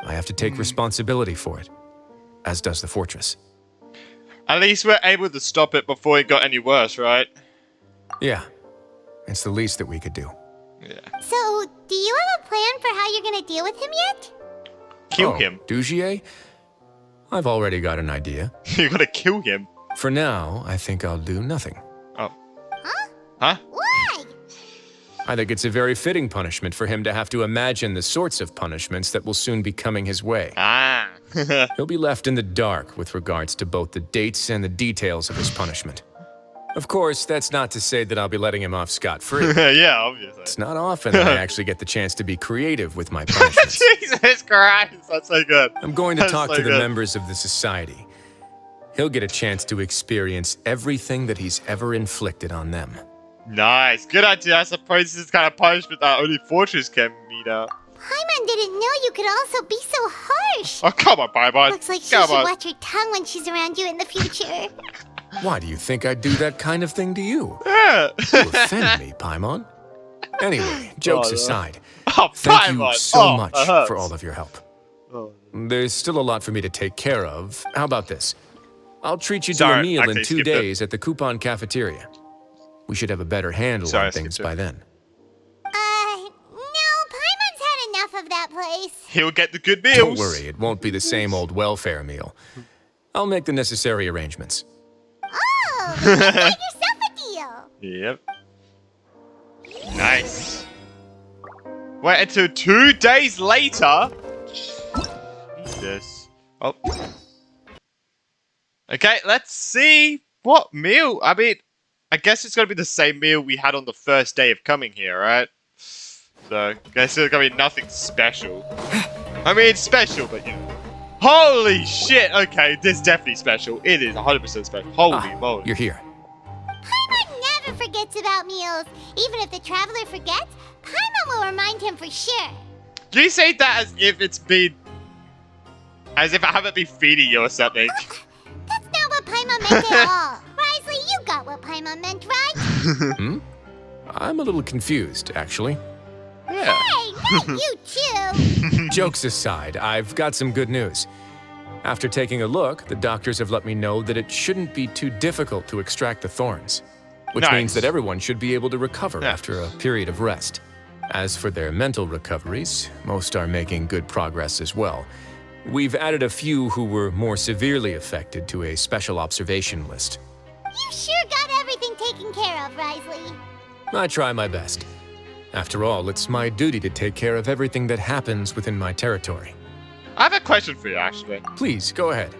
I have to take responsibility for it, as does the fortress. At least we're able to stop it before it got any worse, right? Yeah, it's the least that we could do. Yeah. So, do you have a plan for how you're gonna deal with him yet? Kill him. Dugier? I've already got an idea. You're gonna kill him? For now, I think I'll do nothing. Oh. Huh? Why? I think it's a very fitting punishment for him to have to imagine the sorts of punishments that will soon be coming his way. Ah. He'll be left in the dark with regards to both the dates and the details of his punishment. Of course, that's not to say that I'll be letting him off scot-free. Yeah, obviously. It's not often that I actually get the chance to be creative with my punishments. Jesus Christ, that's so good. I'm going to talk to the members of the society. He'll get a chance to experience everything that he's ever inflicted on them. Nice. Good idea. I suppose this is kind of punishment that only Fortress can meet out. Paimon didn't know you could also be so harsh. Oh, come on, Paimon. Looks like she should watch her tongue when she's around you in the future. Why do you think I'd do that kind of thing to you? Yeah. You offend me, Paimon. Anyway, jokes aside, thank you so much for all of your help. There's still a lot for me to take care of. How about this? I'll treat you to a meal in 2 days at the Coupon Cafeteria. We should have a better handle on things by then. No, Paimon's had enough of that place. He'll get the good meals. Don't worry, it won't be the same old welfare meal. I'll make the necessary arrangements. Oh, you got yourself a deal. Yep. Nice. Wait until 2 days later. Jesus. Oh. Okay, let's see what meal. I mean, I guess it's gonna be the same meal we had on the first day of coming here, right? So, I guess it's gonna be nothing special. I mean, it's special, but you know. Holy shit! Okay, this is definitely special. It is 100% special. Holy moly. You're here. Paimon never forgets about meals. Even if the traveler forgets, Paimon will remind him for sure. Do you say that as if it's been... as if I haven't been feeding you or something? That's not what Paimon meant at all. Wriothesley, you got what Paimon meant, right? I'm a little confused, actually. Yeah. Hey, not you too. Jokes aside, I've got some good news. After taking a look, the doctors have let me know that it shouldn't be too difficult to extract the thorns, which means that everyone should be able to recover after a period of rest. As for their mental recoveries, most are making good progress as well. We've added a few who were more severely affected to a special observation list. You sure got everything taken care of, Wriothesley. I try my best. After all, it's my duty to take care of everything that happens within my territory. I have a question for you, actually. Please, go ahead.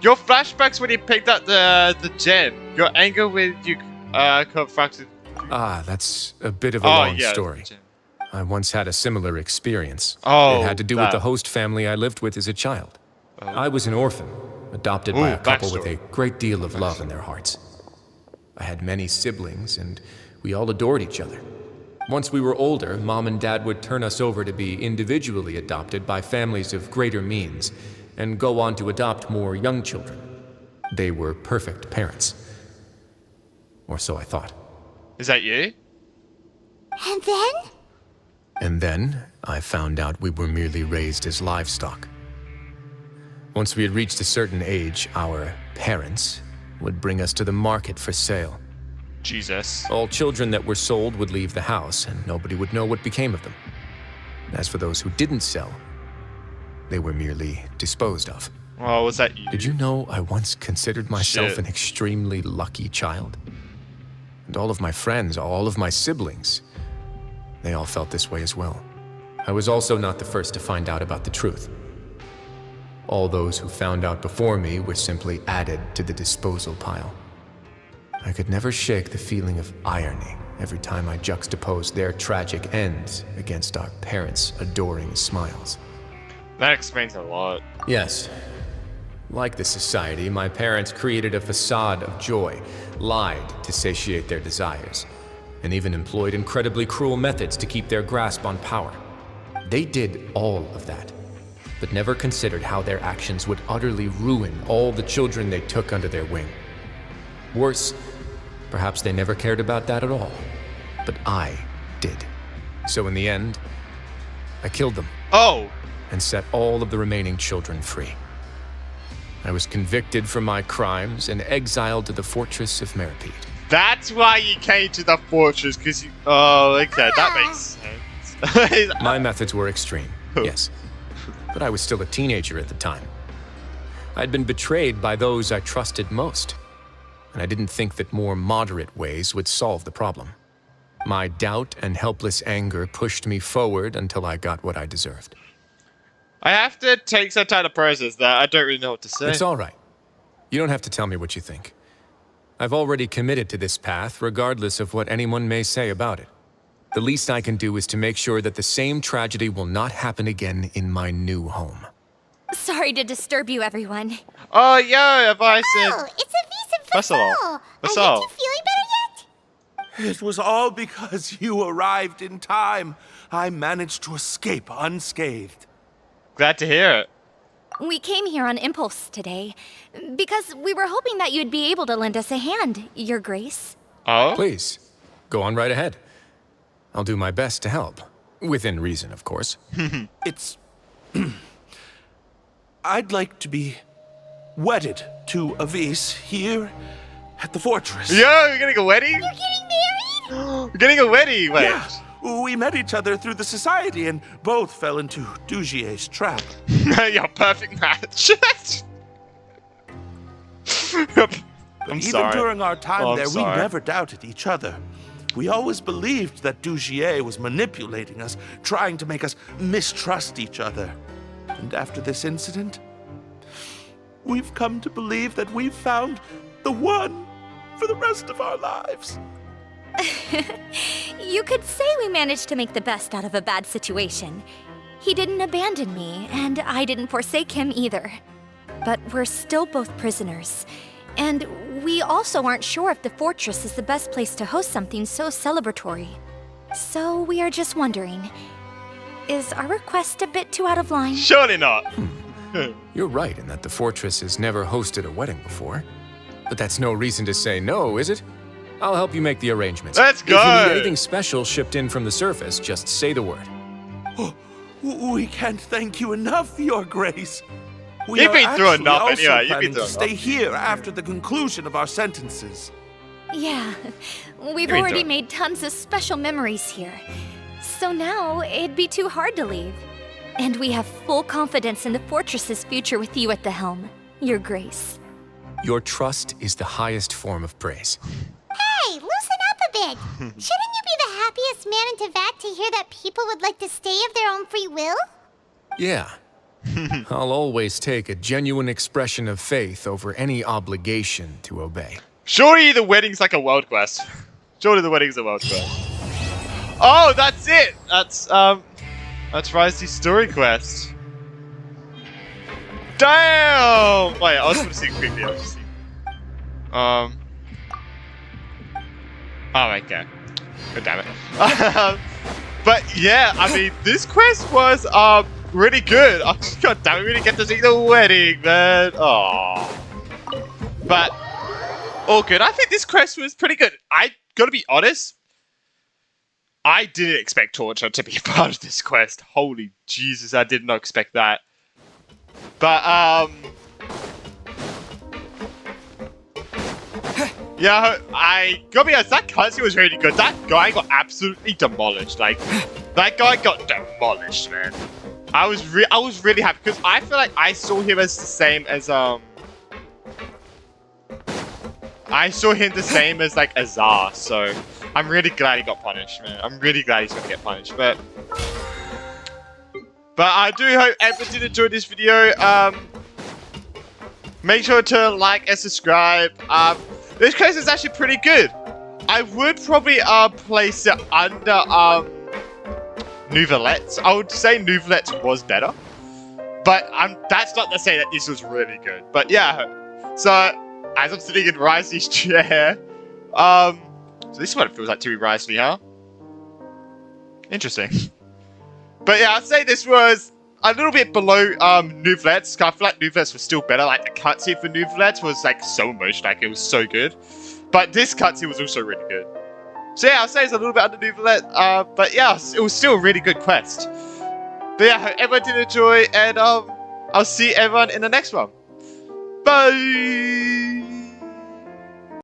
Your flashbacks when you picked up the gem. Your anger when you confronted... Ah, that's a bit of a long story. I once had a similar experience. Oh, it had to do with that. the host family I lived with as a child. I was an orphan, adopted by a couple with a great deal of love in their hearts. I had many siblings, and we all adored each other. Once we were older, Mom and Dad would turn us over to be individually adopted by families of greater means, and go on to adopt more young children. They were perfect parents. Or so I thought. Is that you? And then? And then, I found out we were merely raised as livestock. Once we had reached a certain age, our parents would bring us to the market for sale. Jesus. All children that were sold would leave the house, and nobody would know what became of them. As for those who didn't sell, they were merely disposed of. Oh, was that you? Did you know I once considered myself Shit. an extremely lucky child? And all of my friends, all of my siblings, they all felt this way as well. I was also not the first to find out about the truth. All those who found out before me were simply added to the disposal pile. I could never shake the feeling of irony every time I juxtaposed their tragic ends against our parents' adoring smiles. That explains a lot. Yes. Like the society, my parents created a facade of joy, lied to satiate their desires, and even employed incredibly cruel methods to keep their grasp on power. They did all of that, but never considered how their actions would utterly ruin all the children they took under their wing. Worse, perhaps they never cared about that at all, but I did. So in the end, I killed them. Oh! And set all of the remaining children free. I was convicted for my crimes and exiled to the fortress of Meripede. That's why you came to the fortress, because you... Oh, okay, that makes sense. My methods were extreme, yes. But I was still a teenager at the time. I'd been betrayed by those I trusted most, and I didn't think that more moderate ways would solve the problem. My doubt and helpless anger pushed me forward until I got what I deserved. I have to take some time to process that. I don't really know what to say. It's all right. You don't have to tell me what you think. I've already committed to this path, regardless of what anyone may say about it. The least I can do is to make sure that the same tragedy will not happen again in my new home. Sorry to disturb you, everyone. Oh, yeah, have I said... Oh, it's a visa That's all. That's all. Are you feeling better yet? It was all because you arrived in time. I managed to escape unscathed. Glad to hear it. We came here on impulse today, because we were hoping that you'd be able to lend us a hand, Your Grace. Oh? Please, go on right ahead. I'll do my best to help. Within reason, of course. It's... I'd like to be wedded to Avis here at the fortress. Yo, you're getting a wedding? You're getting married? You're getting a wedding, wait. Yeah. We met each other through the society and both fell into Dugier's trap. Your perfect match. I'm Even sorry. during our time there, sorry. we never doubted each other. We always believed that Dugier was manipulating us, trying to make us mistrust each other. And after this incident, we've come to believe that we've found the one for the rest of our lives. You could say we managed to make the best out of a bad situation. He didn't abandon me, and I didn't forsake him either. But we're still both prisoners. And we also aren't sure if the fortress is the best place to host something so celebratory. So we are just wondering, is our request a bit too out of line? Surely not. You're right in that the fortress has never hosted a wedding before. But that's no reason to say no, is it? I'll help you make the arrangements. Let's go! If you need anything special shipped in from the surface, just say the word. We can't thank you enough, Your Grace. You've been through enough also anyway. You've planning been through to stay enough. here after the conclusion of our sentences. Yeah, we've You're already done. made tons of special memories here. So now it'd be too hard to leave. And we have full confidence in the fortress's future with you at the helm, Your Grace. Your trust is the highest form of praise. Hey, loosen up a bit. Shouldn't you be the happiest man in Tevat to hear that people would like to stay of their own free will? Yeah. I'll always take a genuine expression of faith over any obligation to obey. Surely the wedding's like a world quest. Surely the wedding's a world quest. Oh, that's it. That's Wriothesley's story quest. Damn! Wait, I was gonna see quickly. I was just seeing. Oh, okay. God damn it. But yeah, I mean, this quest was really good. Oh, God damn it, we didn't get to see the wedding, man. Oh. But all good. I think this quest was pretty good. I gotta be honest. I didn't expect torture to be a part of this quest. Holy Jesus, I did not expect that. But yeah, I gotta be honest, that cutscene was really good. That guy got absolutely demolished. Like, that guy got demolished, man. I was really happy because I feel like I saw him as the same as like Azar, so I'm really glad he got punished, man. I'm really glad he's gonna get punished, but I do hope everyone did enjoy this video. Make sure to like and subscribe. This quest is actually pretty good. I would probably place it under Nouvellettes. I would say Nouvellettes was better, but that's not to say that this was really good. But yeah, so as I'm sitting in Wriothesley's chair, so this is what it feels like to be Wriothesley, huh? Interesting. But yeah, I'd say this was a little bit below Nouvellettes. I feel like Nouvellettes was still better. Like the cutscene for Nouvellettes was like so emotional, like it was so good. But this cutscene was also really good. So yeah, I'll say it's a little bit under Nouvellette. But yeah, it was still a really good quest. But yeah, I hope everyone did enjoy, and I'll see everyone in the next one. Bye!